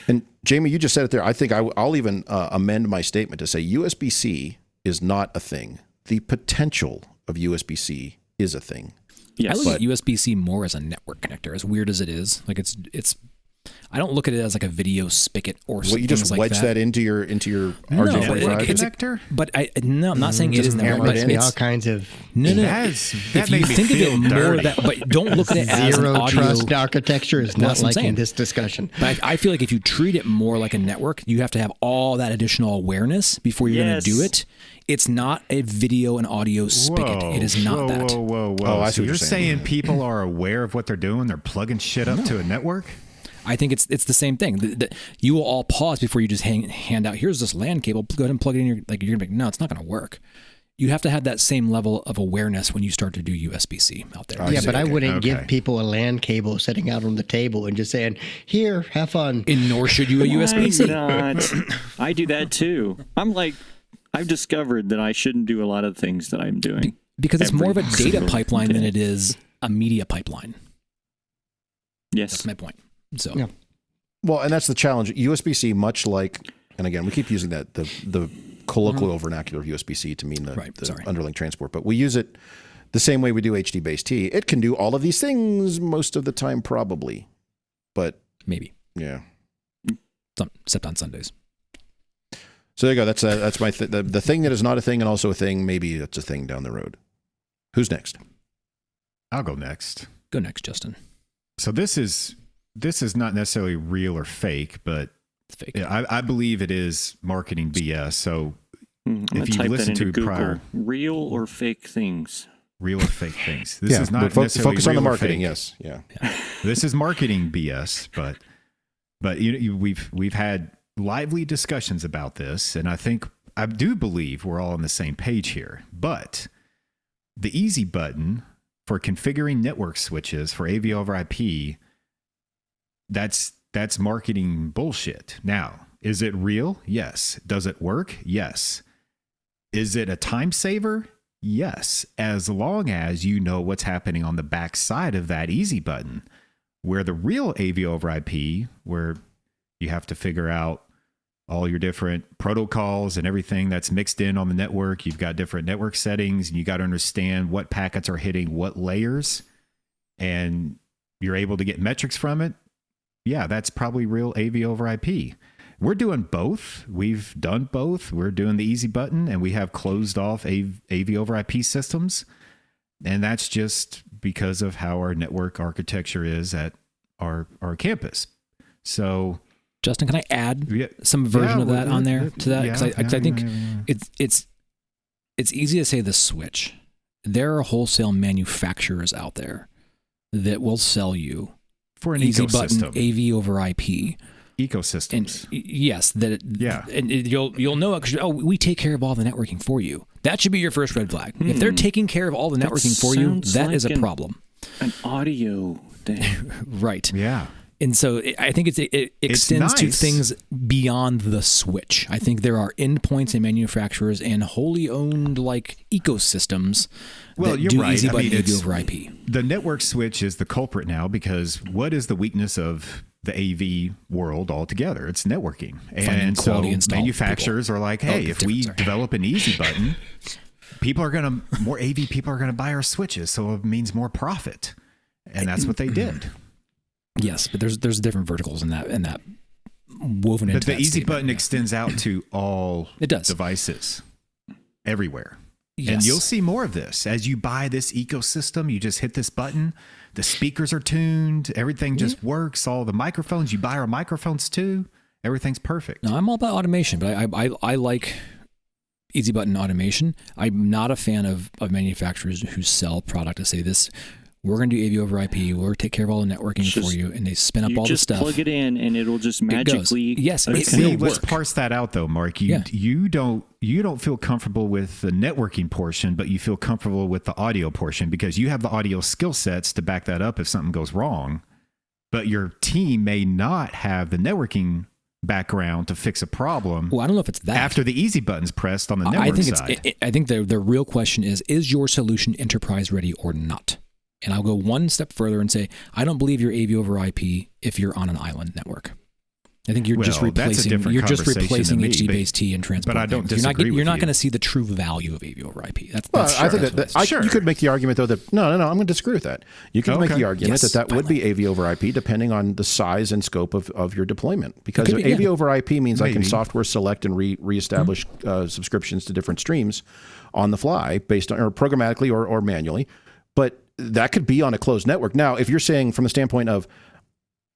S1: And Jamie, you just said it there. I think I'll even amend my statement to say USB-C is not a thing. The potential of USB-C is a thing.
S3: Yes. I look at USB-C more as a network connector, as weird as it is. Like it's I don't look at it as like a video spigot or something.
S1: Well, you just wedge that into your RJ45
S3: connector. But I'm not saying it isn't.
S5: But it's all kinds of
S3: If you think of it more but don't look at it as an audio
S5: trust architecture is not like in this discussion.
S3: But I feel like if you treat it more like a network, you have to have all that additional awareness before you're going to do it. It's not a video and audio spigot. It is not that.
S2: Whoa.
S1: Oh, I see
S2: so
S1: what
S2: you're saying people are aware of what they're doing? They're plugging shit up to a network?
S3: I think it's the same thing. You will all pause before you just hand out, here's this LAN cable, go ahead and plug it in. You're going to be like, no, it's not going to work. You have to have that same level of awareness when you start to do USB-C out there.
S5: I wouldn't give people a LAN cable sitting out on the table and just saying, here, have fun.
S3: And nor should you a USB-C.
S4: Not? I do that too. I'm like, I've discovered that I shouldn't do a lot of things that I'm doing.
S3: Because it's more of a data pipeline than it is a media pipeline.
S4: Yes.
S3: That's my point. So,
S5: yeah.
S1: Well, and that's the challenge. USB-C, much like, and again, we keep using that the colloquial vernacular of USB-C to mean the underlying transport, but we use it the same way we do HD-based-T. It can do all of these things most of the time, probably, but
S3: maybe,
S1: yeah,
S3: except on Sundays.
S1: So there you go. That's my the thing that is not a thing and also a thing. Maybe it's a thing down the road. Who's next?
S2: I'll go next.
S3: Go next, Justin.
S2: So this is not necessarily real or fake, but
S3: it's fake.
S2: I believe it is marketing BS. So if you listen to
S4: Google,
S2: prior
S4: real or fake things,
S2: real or fake things, this is not necessarily
S1: focus on the
S2: real or
S1: marketing.
S2: fake.
S1: Yes, yeah.
S2: This is marketing BS, but we've had lively discussions about this, and I do believe we're all on the same page here. But the easy button for configuring network switches for AV over IP, that's marketing bullshit. Now, is it real? Yes. Does it work? Yes. Is it a time saver? Yes, as long as you know what's happening on the back side of that easy button, where the real AV over IP, where you have to figure out all your different protocols and everything that's mixed in on the network. You've got different network settings, and you got to understand what packets are hitting what layers, and you're able to get metrics from it. Yeah, that's probably real AV over IP. We're doing both. We've done both. We're doing the easy button, and we have closed off AV over IP systems. And that's just because of how our network architecture is at our campus. So,
S3: Justin, can I add some version of that on there to that? Because I think it's easy to say the switch. There are wholesale manufacturers out there that will sell you
S2: for an
S3: easy
S2: ecosystem.
S3: button AV over IP
S2: ecosystems.
S3: And yes, and you'll know it because we take care of all the networking for you. That should be your first red flag. If they're taking care of all the networking for you, that is a problem.
S4: An audio thing,
S3: right?
S2: Yeah.
S3: And so I think it extends to things beyond the switch. I think there are endpoints and manufacturers and wholly owned like ecosystems that do easy button AV over IP.
S2: The network switch is the culprit now because what is the weakness of the AV world altogether? It's networking. And so manufacturers are like, hey, if we develop an easy button, more AV people are going to buy our switches. So it means more profit. And that's what they did.
S3: Yes, but there's different verticals in that woven into.
S2: But the easy button extends out to all devices everywhere. Yes. And you'll see more of this as you buy this ecosystem. You just hit this button, the speakers are tuned, everything just works. All the microphones, you buy our microphones too. Everything's perfect.
S3: No, I'm all about automation, but I like easy button automation. I'm not a fan of manufacturers who sell product to say this. We're going to do AV over IP. We'll take care of all the networking for you, and they spin up all the stuff.
S4: You just plug it in, and it'll just magically.
S3: Yes,
S2: let's parse that out, though, Mark. You don't feel comfortable with the networking portion, but you feel comfortable with the audio portion because you have the audio skill sets to back that up if something goes wrong. But your team may not have the networking background to fix a problem.
S3: Well, I don't know if it's that
S2: after the easy button's pressed on the network side.
S3: I think the real question is your solution enterprise ready or not? And I'll go one step further and say, I don't believe you're AV over IP if you're on an island network. I think you're just replacing HDBase T and transport.
S2: But I don't disagree with you.
S3: You're not going to see the true value of AV over IP.
S1: I think you could make the argument though that no, I'm going to disagree with that. You can make the argument that would be AV over IP depending on the size and scope of your deployment. Because AV over IP means I can software select and reestablish subscriptions to different streams on the fly based on or programmatically or manually. But that could be on a closed network. Now, if you're saying from the standpoint of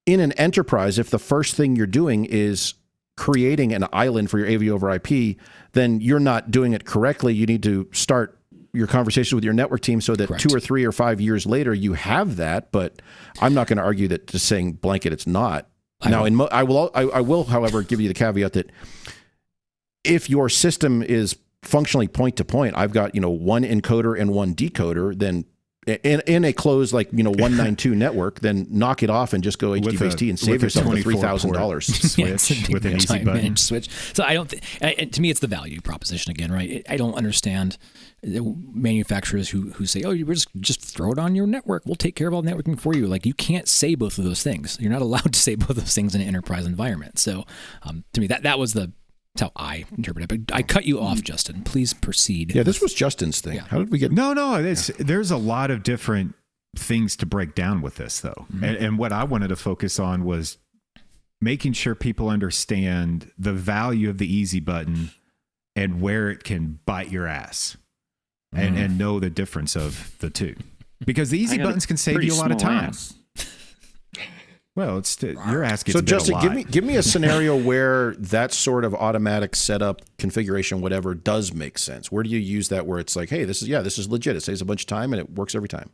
S1: in an enterprise, if the first thing you're doing is creating an island for your AV over IP, then you're not doing it correctly. You need to start your conversation with your network team so that 2 or 3 or 5 years later you have that. But I'm not going to argue that just saying blanket it's not. I will, however, give you the caveat that if your system is functionally point to point, I've got one encoder and one decoder, then in a closed 192 network, then knock it off and just go HDBase T and save yourself the $3,000
S2: switch with an easy button
S3: switch. So I don't. To me, it's the value proposition again, right? I don't understand manufacturers who say, "Oh, we're just throw it on your network. We'll take care of all the networking for you." Like you can't say both of those things. You're not allowed to say both of those things in an enterprise environment. So to me, that was that's how I interpret it. But I cut you off, Justin. Please proceed.
S1: Yeah, this was Justin's thing. Yeah. How did we get...
S2: No. There's a lot of different things to break down with this, though. Mm-hmm. And what I wanted to focus on was making sure people understand the value of the easy button and where it can bite your ass and know the difference of the two. Because the easy buttons can save you a lot of time. Well, you're asking.
S1: So, Justin, give me a scenario where that sort of automatic setup, configuration, whatever, does make sense. Where do you use that? Where it's like, hey, this is legit. It saves a bunch of time and it works every time.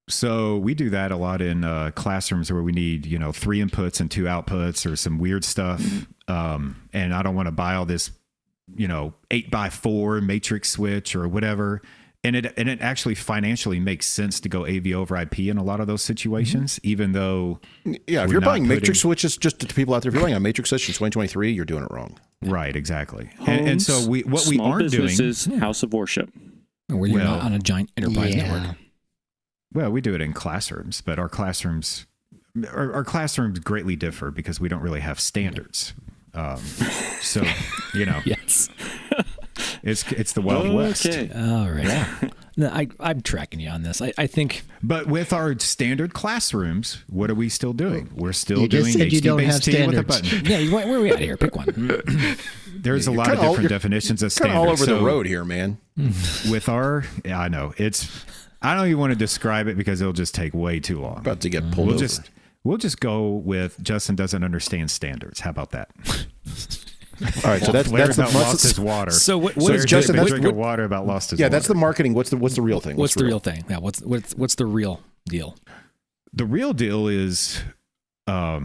S2: So we do that a lot in classrooms where we need 3 inputs and 2 outputs or some weird stuff. And I don't want to buy all this 8x4 matrix switch or whatever. And it actually financially makes sense to go AV over IP in a lot of those situations, even though...
S1: Yeah, if you're buying matrix switches, just to people out there, if you're buying a matrix switch in 2023, you're doing it wrong.
S2: Right, exactly.
S4: Homes,
S2: and so what we aren't doing...
S4: is house of worship.
S3: Where you're not on a giant enterprise network.
S2: Well, we do it in classrooms, but our classrooms greatly differ because we don't really have standards. So,
S3: Yes.
S2: It's the Wild West.
S3: All right. Yeah. No, I'm tracking you on this. I think.
S2: But with our standard classrooms, what are we still doing? We're still
S5: You just
S2: doing
S5: said you don't have
S2: HTTP with a
S5: standards.
S2: button.
S3: Yeah, where are we at here? Pick one.
S2: There's a lot of different definitions of
S1: Kind
S2: standards.
S1: of all over the road here, man.
S2: With our, I know I don't even want to describe it because it'll just take way too long.
S1: About to get pulled over.
S2: We'll just go with Justin doesn't understand standards. How about that?
S1: All right, so that's
S2: lost his water.
S3: So what
S2: is
S1: Justin?
S2: Drinking water about lost his water.
S1: Yeah, that's the marketing. What's the real thing?
S3: What's the real thing? Yeah, what's the real deal?
S2: The real deal is,
S1: I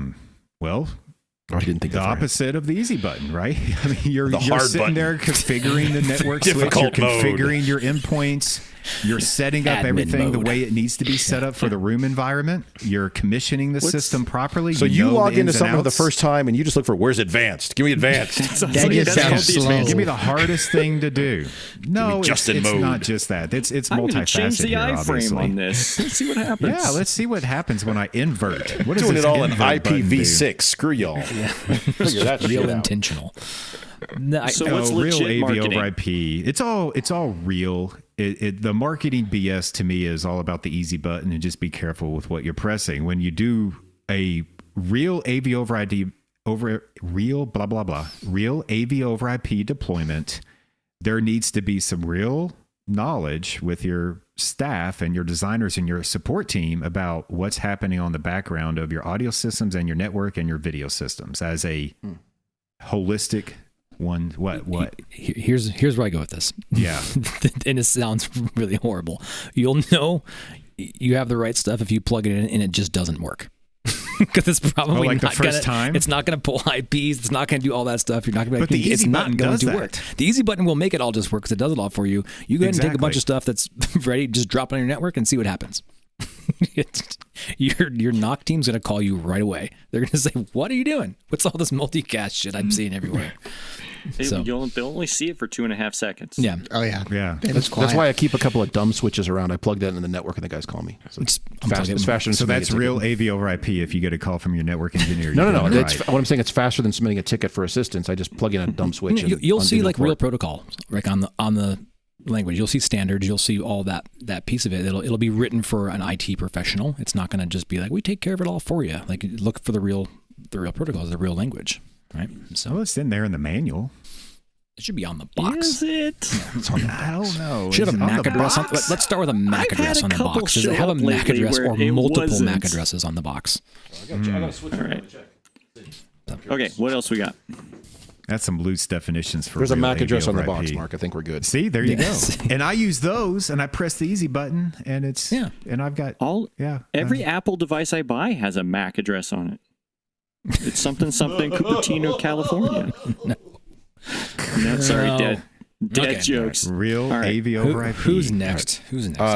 S1: didn't think
S2: the opposite of the easy button, right? I mean, you're sitting
S1: button.
S2: there configuring the network switch, you're configuring your endpoints, you're setting up everything the way it needs to be set up for the room environment. You're commissioning the system properly.
S1: So you log into something for the first time and you just look for where's advanced. Give me advanced.
S5: That just sounds slow.
S2: Give me the hardest thing to do. No, it's not just that. It's multifaceted.
S4: I'm change the iframe on this. Let's see what happens.
S2: Yeah, let's see what happens when I invert. What
S1: doing
S2: does
S1: it all in
S2: invert button do?
S1: IPv6. Screw y'all. Figure that shit
S3: Real
S1: out.
S3: intentional.
S4: So what's legit
S2: real AV
S4: marketing?
S2: over IP? It's all real. The marketing BS to me is all about the easy button and just be careful with what you're pressing. When you do a real AV over IP real AV over IP deployment, there needs to be some real knowledge with your staff and your designers and your support team about what's happening on the background of your audio systems and your network and your video systems as a holistic one. What?
S3: Here's where I go with this.
S2: Yeah.
S3: And it sounds really horrible. You'll know you have the right stuff if you plug it in and it just doesn't work. Because it's probably
S2: like
S3: not
S2: the first time.
S3: It's not going to pull IPs. It's not going to do all that stuff. You're not going to.
S2: But the easy
S3: it's not
S2: button
S3: going
S2: does
S3: to
S2: that.
S3: work. The easy button will make it all just work because it does it all for you. You go ahead and take a bunch of stuff that's ready, just drop it on your network and see what happens. Your NOC team's going to call you right away. They're going to say, "What are you doing? What's all this multicast shit I'm seeing everywhere?"
S4: They'll only see it for 2.5 seconds.
S3: Yeah.
S5: Oh yeah.
S2: Yeah.
S1: That's why I keep a couple of dumb switches around. I plug that in the network and the guys call me. So it's faster than
S2: So that's
S1: submitting a
S2: real AV over IP if you get a call from your network engineer.
S1: No.
S2: Right.
S1: What I'm saying, it's faster than submitting a ticket for assistance. I just plug in a dumb switch.
S3: You'll see like real protocol, like on the language. You'll see standards. You'll see all that piece of it. It'll be written for an IT professional. It's not going to just be like we take care of it all for you. Like look for the real protocols, the real language, right? So
S2: it's in there in the manual.
S3: It should be on the box.
S4: Is it?
S2: I don't know.
S3: Should have a MAC address. Let's start with a MAC address on the box. Does it have a MAC address or multiple MAC addresses on the box?
S4: All right. Okay, what else we got?
S2: That's some loose definitions for.
S1: There's a
S2: real
S1: MAC
S2: AV
S1: address on the
S2: over
S1: box,
S2: IP.
S1: Mark. I think we're good.
S2: See, there you go. And I use those, and I press the easy button, and it's and I've got
S4: every Apple device I buy has a MAC address on it. It's something Cupertino, California. No, sorry, dead jokes.
S2: Real AV over IP.
S3: Who's next?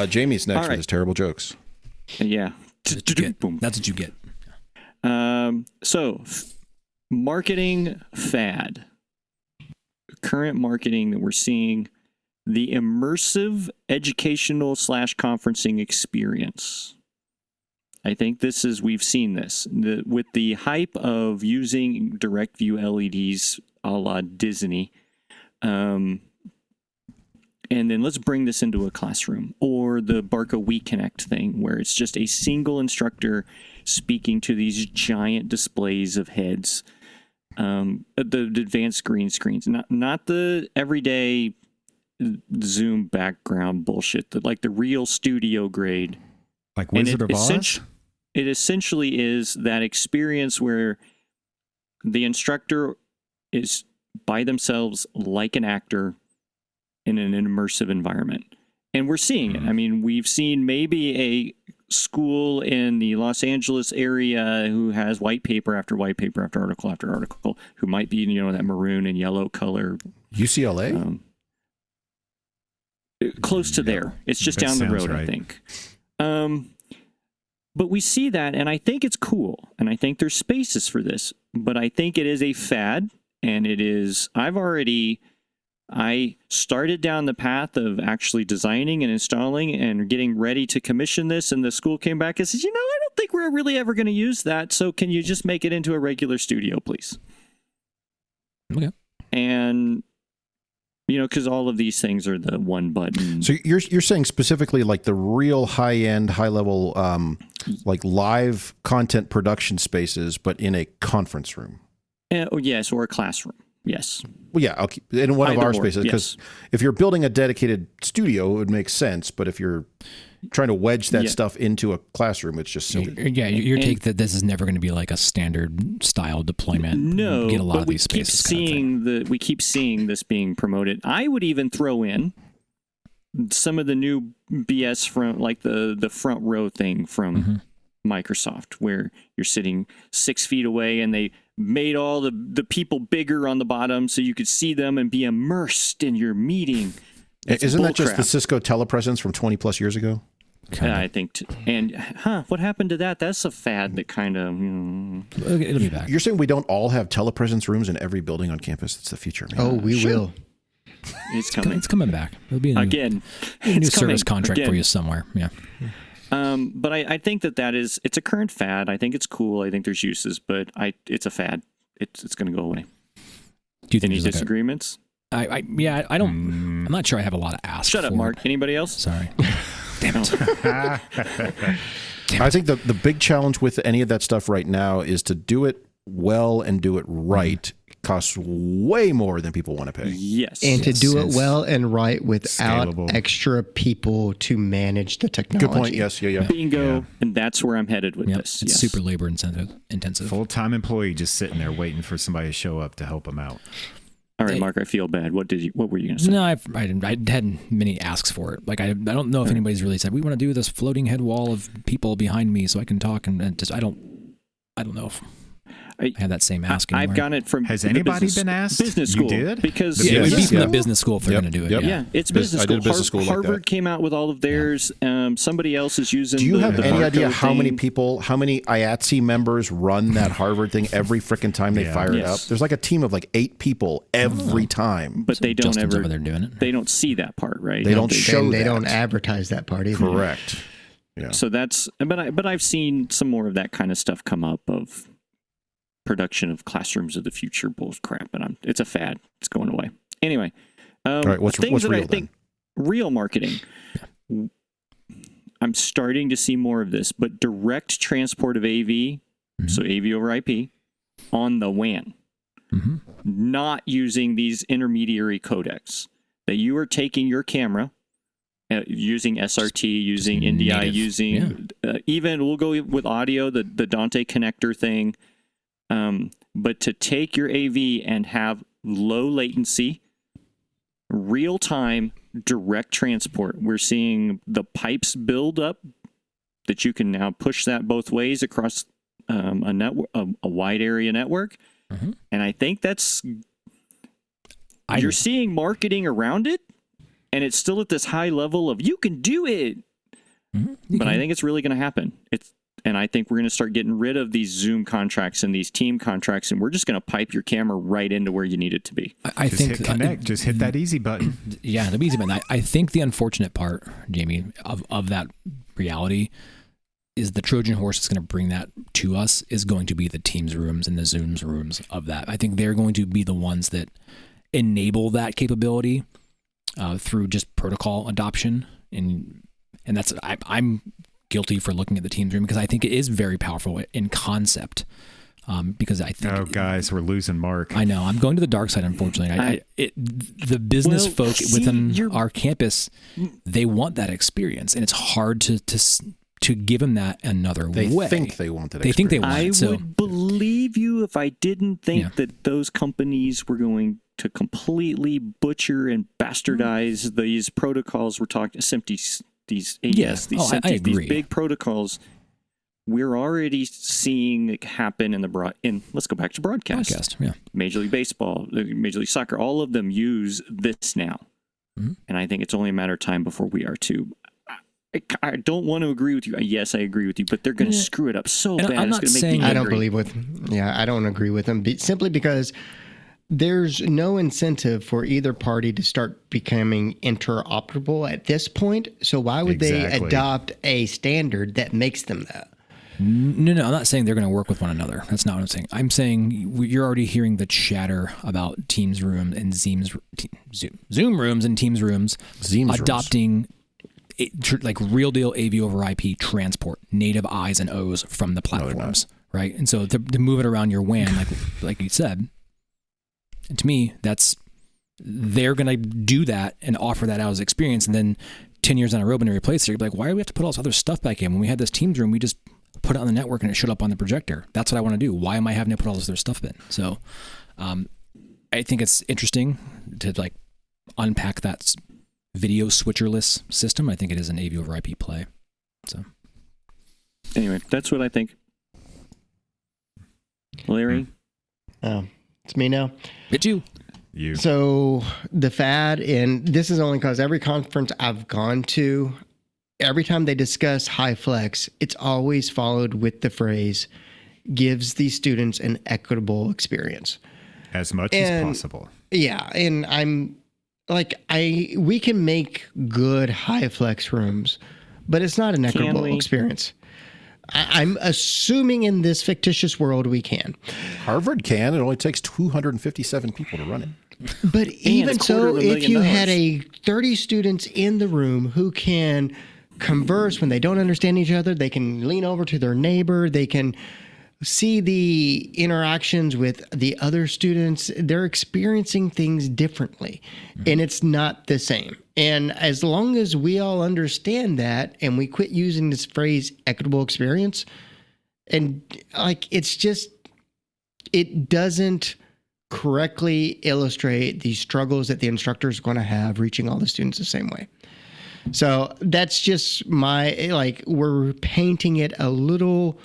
S1: Jamie's next with his terrible jokes.
S4: Yeah.
S3: That's what you get.
S4: So, marketing fad. Current marketing that we're seeing, the immersive educational / conferencing experience. I think we've seen this with the hype of using direct view LEDs a la Disney. And then let's bring this into a classroom, or the Barca WeConnect thing, where it's just a single instructor speaking to these giant displays of heads, the advanced green screens, not the everyday Zoom background bullshit, like the real studio grade.
S2: Like Wizard of Oz?
S4: It essentially is that experience where the instructor is by themselves like an actor in an immersive environment. And we're seeing it. I mean, we've seen maybe a school in the Los Angeles area who has white paper after white paper after article, who might be, that maroon and yellow color.
S1: UCLA?
S4: Close to there. It's just down the road, right. I think. But we see that, and I think it's cool, and I think there's spaces for this, but I think it is a fad, and it is, I've already I started down the path of actually designing and installing and getting ready to commission this, and the school came back and said, I don't think we're really ever going to use that, so can you just make it into a regular studio, please?
S3: Okay.
S4: And, because all of these things are the one button.
S1: So you're saying specifically like the real high-end, high-level, like live content production spaces, but in a conference room?
S4: Yes, or a classroom. Yes.
S1: Well, yeah, in one of our spaces, because
S4: yes.
S1: if you're building a dedicated studio, it would make sense. But if you're trying to wedge that stuff into a classroom, it's just silly.
S3: Yeah, your take that this is never going to be like a standard style deployment.
S4: No,
S3: get a lot
S4: but
S3: of these spaces.
S4: We keep seeing this being promoted. I would even throw in some of the new BS from like the front row thing from Microsoft, where you're sitting 6 feet away and they made all the people bigger on the bottom so you could see them and be immersed in your meeting.
S1: Isn't that just the Cisco telepresence from 20 plus years ago?
S4: I think. What happened to that? That's a fad that kind of.
S3: It'll be back.
S1: You're saying we don't all have telepresence rooms in every building on campus? It's the future, man.
S5: Oh, we will.
S4: It's coming.
S3: It's coming back. It'll be a new service contract for you somewhere. Yeah.
S4: But I think it's a current fad. I think it's cool. I think there's uses, but it's a fad. It's going to go away.
S3: Do you think
S4: any disagreements?
S3: I don't. I'm not sure I have a lot to ask.
S4: Shut up, Mark. Anybody else?
S3: Sorry. Damn it.
S1: I think the big challenge with any of that stuff right now is to do it well and do it right. It costs way more than people want to pay.
S4: Yes.
S5: And to do it well and right without
S2: scalable.
S5: Extra people to manage the technology.
S1: Good point. Yes. Yeah.
S4: Bingo.
S2: Yeah.
S4: And that's where I'm headed with this.
S3: It's super labor intensive.
S2: Full-time employee just sitting there waiting for somebody to show up to help them out.
S4: All right, Mark, I feel bad. What were you going to say?
S3: No, I hadn't many asks for it. Like I don't know if anybody's really said we want to do this floating head wall of people behind me so I can talk and just I don't know if I have that same ask anymore.
S4: I've gotten it from.
S2: Has anybody been asked?
S4: Business school.
S2: You did?
S4: Because
S3: it would be from the business school if they're going to do it.
S1: Yep.
S4: Yeah, it's business
S1: I
S4: school.
S1: did business school like
S4: Harvard
S1: that.
S4: came out with all of theirs. Somebody else is using.
S1: Do you have
S4: the
S1: any idea
S4: barcode
S1: how many
S4: thing.
S1: people, how many IATSE members run that Harvard thing every freaking time they fire it up? There's like a team of like 8 people every time.
S4: But they don't
S3: Justin's
S4: ever.
S3: over there doing it.
S4: They don't see that part, right?
S1: They don't show
S5: They
S1: that.
S5: don't advertise that part either.
S1: Correct. Yeah.
S4: So that's. But I've seen some more of that kind of stuff come up of production of classrooms of the future bull crap, and it's a fad. It's going away. Anyway,
S1: All right, what's
S4: things that
S1: real
S4: I think real marketing. I'm starting to see more of this, but direct transport of AV, so AV over IP, on the WAN, not using these intermediary codecs. That you are taking your camera, using SRT, using NDI,
S3: native.
S4: using even we'll go with audio, the Dante connector thing. But to take your AV and have low latency, real time, direct transport, we're seeing the pipes build up that you can now push that both ways across a network, a wide area network. And I think you're seeing marketing around it, and it's still at this high level of you can do it. But I think it's really going to happen. And I think we're going to start getting rid of these Zoom contracts and these team contracts, and we're just going to pipe your camera right into where you need it to be.
S3: I think
S2: hit connect. Just hit that easy button.
S3: Yeah, the easy button. I think the unfortunate part, Jamie, of that reality is the Trojan horse that's going to bring that to us is going to be the Teams rooms and the Zoom's rooms of that. I think they're going to be the ones that enable that capability through just protocol adoption, and that's I'm guilty for looking at the Teams room because I think it is very powerful in concept. Because I think,
S2: oh, guys, we're losing Mark.
S3: I know I'm going to the dark side. Unfortunately, the business folk within our campus, they want that experience, and it's hard to give them that another way.
S1: They think they want that.
S3: They think they want it.
S4: I would believe you if I didn't think that those companies were going to completely butcher and bastardize these protocols we're talking. These AES, these big protocols, we're already seeing happen in let's go back to broadcast. Major League Baseball, Major League Soccer, all of them use this now. And I think it's only a matter of time before we are too. I don't want to agree with you. Yes, I agree with you, but they're going to screw it up so bad.
S3: I'm not saying
S5: I don't believe with. Yeah, I don't agree with them simply because there's no incentive for either party to start becoming interoperable at this point. So why would they adopt a standard that makes them that?
S3: No, I'm not saying they're going to work with one another. That's not what I'm saying. I'm saying you're already hearing the chatter about Teams room and Zoom rooms and Teams rooms adopting like real deal AV over IP transport, native I's and O's from the platforms, right? And so to move it around your WAN, like you said, and to me, they're going to do that and offer that out as experience. And then 10 years down the road when they replace it, you're like, why do we have to put all this other stuff back in? When we had this Teams room, we just put it on the network and it showed up on the projector. That's what I want to do. Why am I having to put all this other stuff in? So I think it's interesting to like unpack that video switcherless system. I think it is an AV over IP play. So
S4: anyway, that's what I think. Larry?
S5: It's me now.
S3: It's you.
S5: So the fad, and this is only because every conference I've gone to, every time they discuss Hyflex, it's always followed with the phrase, gives the students an equitable experience.
S2: As much as possible.
S5: Yeah. And I'm like, we can make good Hyflex rooms, but it's not an equitable experience. I'm assuming in this fictitious world we can.
S1: Harvard can. It only takes 257 people to run it.
S5: But even so, if you had 30 students in the room who can converse when they don't understand each other, they can lean over to their neighbor, they can see the interactions with the other students, they're experiencing things differently, and it's not the same. And as long as we all understand that and we quit using this phrase equitable experience, and like it's just, it doesn't correctly illustrate the struggles that the instructor is going to have reaching all the students the same way. So that's just we're painting it a little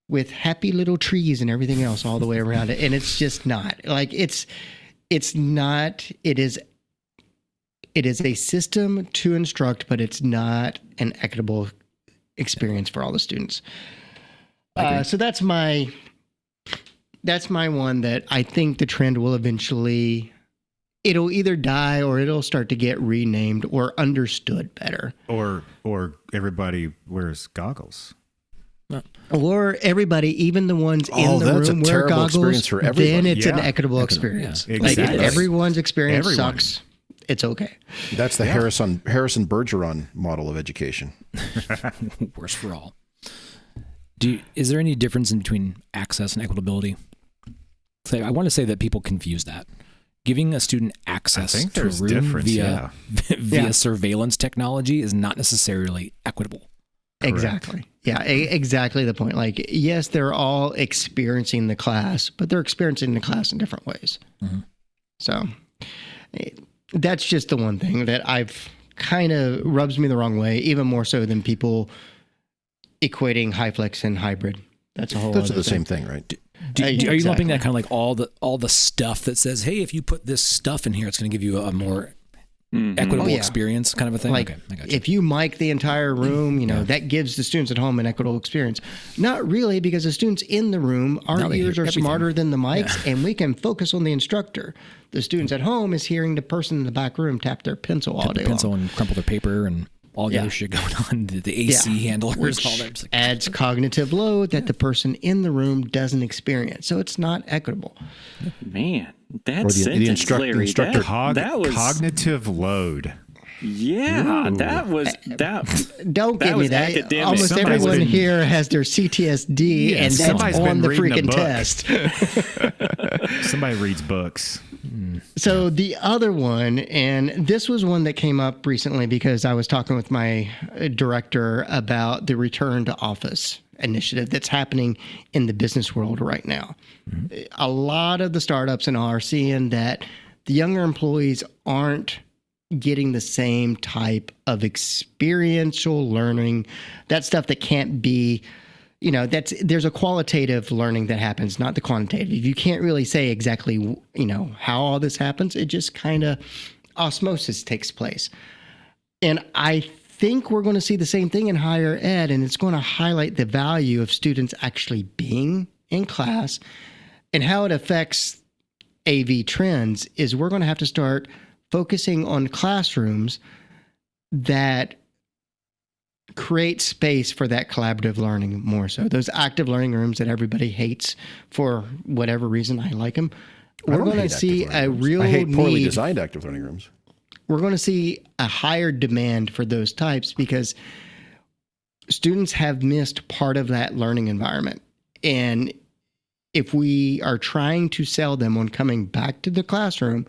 S5: with happy little trees and everything else all the way around it. And it's just not like it is a system to instruct, but it's not an equitable experience for all the students. So that's my one that I think the trend will eventually, it'll either die or it'll start to get renamed or understood better.
S2: Or everybody wears goggles.
S5: Or everybody, even the ones in the room wear goggles, for then it's an equitable experience.
S2: Yeah, exactly.
S5: Like if everyone's experience sucks, it's okay.
S1: That's the Harrison Bergeron model of education.
S3: Worse for all. Is there any difference in between access and equitability? So I want to say that people confuse that. Giving a student access to a room via surveillance technology is not necessarily equitable.
S2: Correct.
S5: Exactly. Yeah, exactly the point. Like, yes, they're all experiencing the class, but they're experiencing the class in different ways. Mm-hmm. So that's just the one thing that I've kind of rubs me the wrong way, even more so than people equating Hyflex and hybrid. That's a whole
S1: Those are the same thing, right?
S3: Are you lumping that kind of like all the stuff that says, hey, if you put this stuff in here, it's going to give you a more equitable experience kind of a thing?
S5: Like,
S3: okay, I got you.
S5: If you mic the entire room, that gives the students at home an equitable experience. Not really, because the students in the room, our ears are smarter than the mics, and we can focus on the instructor. The students at home is hearing the person in the back room tap their pencil all day long.
S3: Pencil and crumple their paper and all the other shit going on, the AC handlers,
S5: which
S3: all that.
S5: Adds cognitive load that the person in the room doesn't experience. So it's not equitable.
S4: Man, that sentence, Larry, that was
S2: cognitive load.
S4: Yeah, ooh. That was that.
S5: Don't give me that. Academic. Almost everyone here has their CTSD, and that's on the freaking test.
S2: Somebody reads books.
S5: So the other one, and this was one that came up recently because I was talking with my director about the return to office initiative that's happening in the business world right now. Mm-hmm. A lot of the startups and all are seeing that the younger employees aren't getting the same type of experiential learning, that stuff that can't be, there's a qualitative learning that happens, not the quantitative. You can't really say exactly, how all this happens. It just kind of osmosis takes place. And I think we're going to see the same thing in higher ed, and it's going to highlight the value of students actually being in class and how it affects AV trends is we're going to have to start focusing on classrooms that create space for that collaborative learning more so. Those active learning rooms that everybody hates for whatever reason, I like them. We're going to see a real
S1: I hate poorly
S5: need.
S1: designed active learning rooms.
S5: We're going to see a higher demand for those types because students have missed part of that learning environment. And if we are trying to sell them on coming back to the classroom,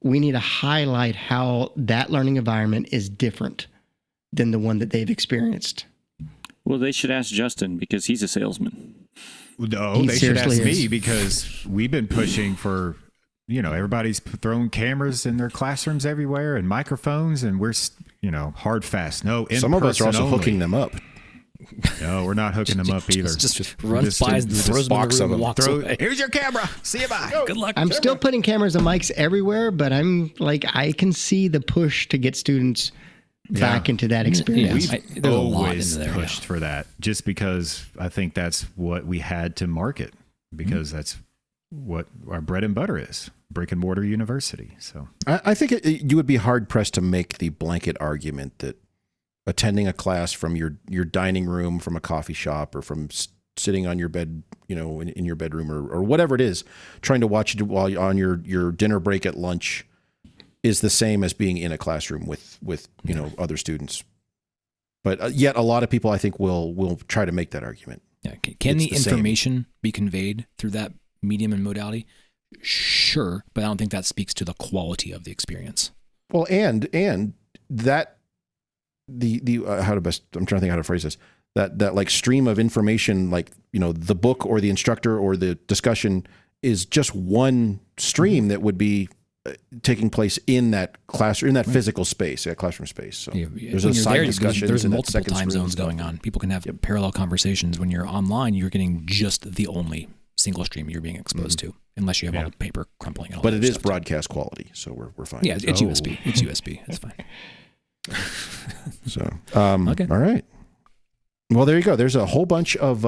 S5: we need to highlight how that learning environment is different than the one that they've experienced.
S4: Well, they should ask Justin because he's a salesman.
S2: No, they should ask me because we've been pushing for, everybody's throwing cameras in their classrooms everywhere and microphones, and we're, hard fast. No,
S1: some of us are also hooking them up.
S2: No, we're not hooking them up either.
S3: Just runs by and throws them in the room and walks away.
S2: Here's your camera. See you, bye.
S3: Good luck.
S5: I'm still putting cameras and mics everywhere, but I can see the push to get students back into that experience.
S2: We've always pushed for that just because I think that's what we had to market because that's what our bread and butter is, brick and mortar university. So
S1: I think you would be hard pressed to make the blanket argument that attending a class from your dining room, from a coffee shop, or from sitting on your bed, in your bedroom or whatever it is, trying to watch it while you're on your dinner break at lunch is the same as being in a classroom with other students. But yet a lot of people, I think, will try to make that argument.
S3: Yeah. Can the information be conveyed through that medium and modality? Sure, but I don't think that speaks to the quality of the experience.
S1: Well, and that the I'm trying to think how to phrase this. That like stream of information, like the book or the instructor or the discussion is just one stream that would be taking place in that classroom, in that physical space, that classroom space. So there's a side discussion.
S3: There's multiple time zones going on. People can have parallel conversations. When you're online, you're getting just the only single stream you're being exposed to, unless you have all the paper crumpling. And all
S1: but it is broadcast quality, so we're fine.
S3: Yeah, it's USB. It's USB. It's fine.
S1: So
S3: okay.
S1: All right. Well, there you go. There's a whole bunch of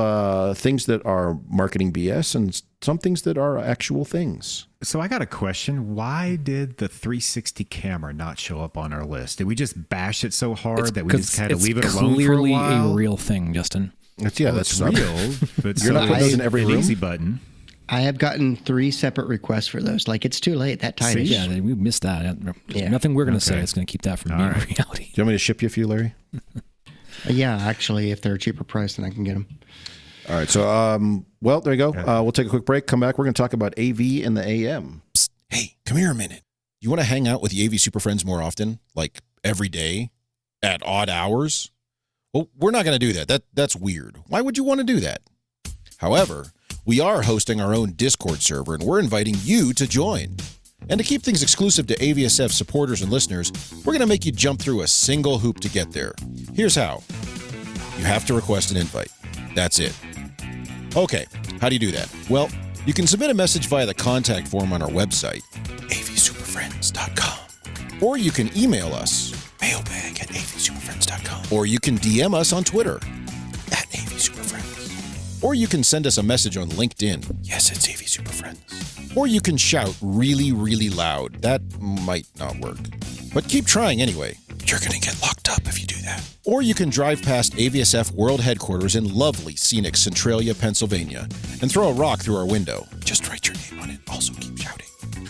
S1: things that are marketing BS and some things that are actual things.
S2: So I got a question. Why did the 360 camera not show up on our list? Did we just bash it so hard that we just kind of leave it alone for a while?
S3: It's clearly a real thing, Justin.
S1: That's
S2: real. But
S1: you're not putting those in every room?
S2: Easy button.
S5: I have gotten 3 separate requests for those. Like, it's too late. That time is.
S3: Yeah, we missed that. Nothing we're going to say is going to keep that from being reality.
S1: Do you want me to ship you a few, Larry?
S5: Yeah, actually, if they're a cheaper price, then I can get them.
S1: All right. So, well, there you go. We'll take a quick break. Come back. We're going to talk about AV and the AM. Psst. Hey, come here a minute. You want to hang out with the AV Super Friends more often? Like every day? At odd hours? Well, we're not going to do that. That's weird. Why would you want to do that? However, we are hosting our own Discord server, and we're inviting you to join. And to keep things exclusive to AVSF supporters and listeners, we're going to make you jump through a single hoop to get there. Here's how. You have to request an invite. That's it. Okay, how do you do that? Well, you can submit a message via the contact form on our website, AVSuperfriends.com. Or you can email us, mailbag@AVSuperfriends.com. Or you can DM us on Twitter, @AVSuperfriends. Or you can send us a message on LinkedIn. Yes, it's AVSuperfriends. Or you can shout really, really loud. That might not work. But keep trying anyway. You're going to get locked up if you do that. Or you can drive past AVSF World Headquarters in lovely, scenic Centralia, Pennsylvania, and throw a rock through our window. Just write your name on it. Also keep shouting.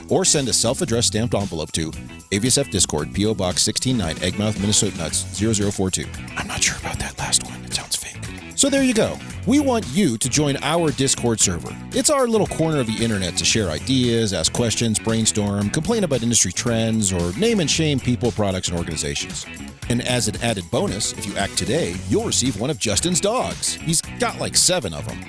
S1: Or send a self-addressed stamped envelope to AVSF Discord, P.O. Box 169, Egmouth, Minnesota Nuts, 0042. I'm not sure about that last one. It sounds fake. So there you go. We want you to join our Discord server. It's our little corner of the internet to share ideas, ask questions, brainstorm, complain about industry trends, or name and shame people, products, and organizations. And as an added bonus, if you act today, you'll receive one of Justin's dogs. He's got like 7 of them.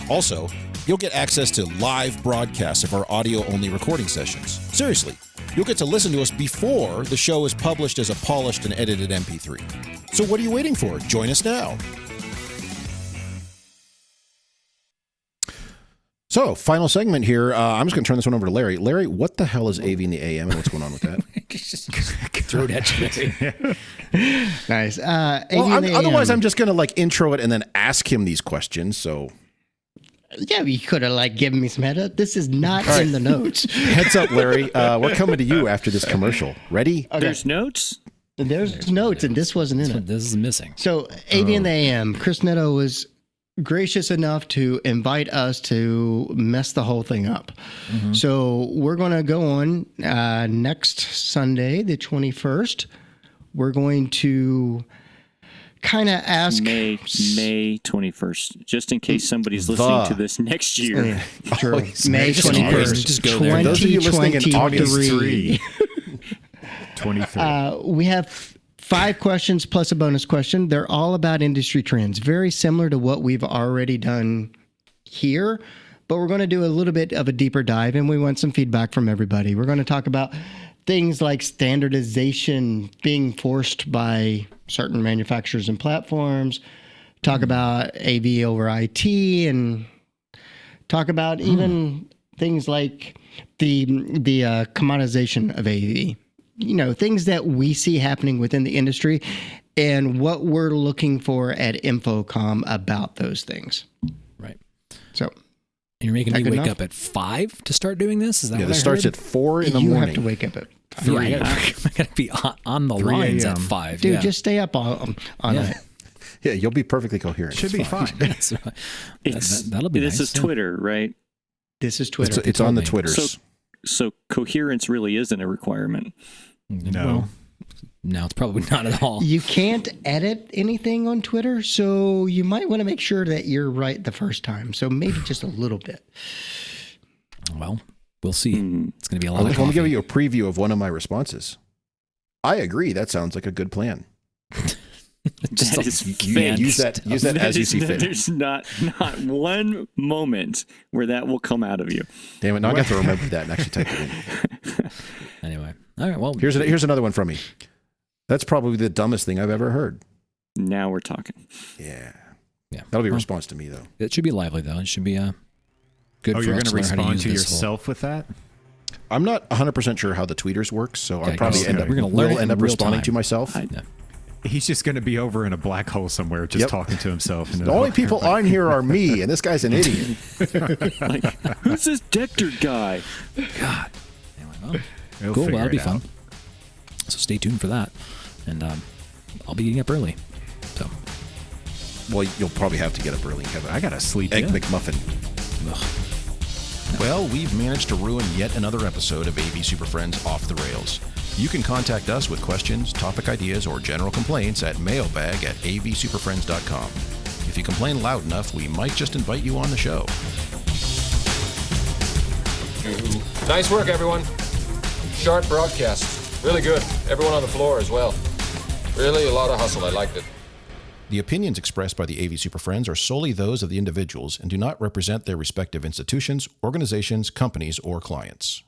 S1: Also, you'll get access to live broadcasts of our audio-only recording sessions. Seriously, you'll get to listen to us before the show is published as a polished and edited MP3. So what are you waiting for? Join us now. So, final segment here. I'm just going to turn this one over to Larry. Larry, what the hell is AV in the AM and what's going on with that?
S3: Just throw it at you.
S5: Nice.
S1: Well, otherwise, I'm just going to intro it and then ask him these questions. So,
S5: Yeah, you could have like given me some head up. This is not in the notes.
S1: Heads up, Larry. We're coming to you after this commercial. Ready?
S5: Okay.
S4: There's notes?
S5: There's notes, and this wasn't in it.
S3: This is missing.
S5: So, AV and the AM, Chris Neto was gracious enough to invite us to mess the whole thing up. Mm-hmm. So, we're going to go on next Sunday, the 21st. We're going to kind of ask
S4: May 21st, just in case somebody's listening to this next year.
S5: True. May 21st.
S3: Just go there.
S1: Those of you listening in August
S2: 23. 23.
S5: We have 5 questions plus a bonus question. They're all about industry trends, very similar to what we've already done here, but we're going to do a little bit of a deeper dive, and we want some feedback from everybody. We're going to talk about things like standardization being forced by certain manufacturers and platforms, talk about AV over IT, and talk about even things like the commoditization of AV. Things that we see happening within the industry and what we're looking for at Infocom about those things.
S3: Right.
S5: So
S3: you're making me wake up at 5 to start doing this? Is that what
S1: this
S3: I
S1: starts
S3: heard?
S1: at 4 in the
S5: you
S1: morning.
S5: have to wake up at
S3: 3. Yeah, I got to be on the lines at 5.
S5: Dude, just stay up on it.
S1: Yeah, you'll be perfectly coherent.
S2: Should be fine.
S3: That's right. That'll be
S4: This
S3: nice.
S4: is Twitter, right?
S5: This is Twitter.
S1: It's on the Twitters.
S4: So coherence really isn't a requirement.
S2: No.
S3: Well, no, it's probably not at all.
S5: You can't edit anything on Twitter, so you might want to make sure that you're right the first time. So maybe just a little bit.
S3: Well, we'll see. It's going to be a lot of
S1: Let me
S3: coffee.
S1: give you a preview of one of my responses. I agree. That sounds like a good plan.
S4: That is
S1: Use that as you see fit.
S4: There's not one moment where that will come out of you.
S1: Damn it! Now I got to remember that and actually type it in.
S3: Anyway, all right. Well,
S1: Here's another one from me. That's probably the dumbest thing I've ever heard.
S4: Now we're talking.
S1: Yeah.
S3: Yeah.
S1: That'll be a response to me, though.
S3: it should be lively though. It should be good.
S2: Oh,
S3: for
S2: you're
S3: us
S2: going to
S3: learn how
S2: respond
S3: use
S2: to
S3: this whole-
S2: yourself with that?
S1: I'm not 100% sure how the tweeters work, so I'll
S3: Okay,
S1: probably
S3: so
S1: end up
S3: we're gonna learn it in real
S1: responding
S3: time.
S1: to myself.
S3: Yeah.
S2: He's just going to be over in a black hole somewhere just
S1: Yep.
S2: talking to himself.
S1: The only people on here are me, and this guy's an idiot.
S4: Like, who's this Dector guy?
S3: God. Anyway, well,
S2: He'll
S3: cool.
S2: figure
S3: Well, that'll be
S2: it
S3: fun.
S2: out.
S3: So stay tuned for that, and I'll be getting up early. So
S1: Well, you'll probably have to get up early and have
S2: I got to sleep
S1: Egg
S2: in.
S1: McMuffin.
S8: Well, we've managed to ruin yet another episode of AV Super Friends Off the Rails. You can contact us with questions, topic ideas, or general complaints at mailbag@avsuperfriends.com. If you complain loud enough, we might just invite you on the show.
S9: Nice work, everyone. Sharp broadcast. Really good. Everyone on the floor as well. Really a lot of hustle. I liked it.
S8: The opinions expressed by the AV Super Friends are solely those of the individuals and do not represent their respective institutions, organizations, companies, or clients.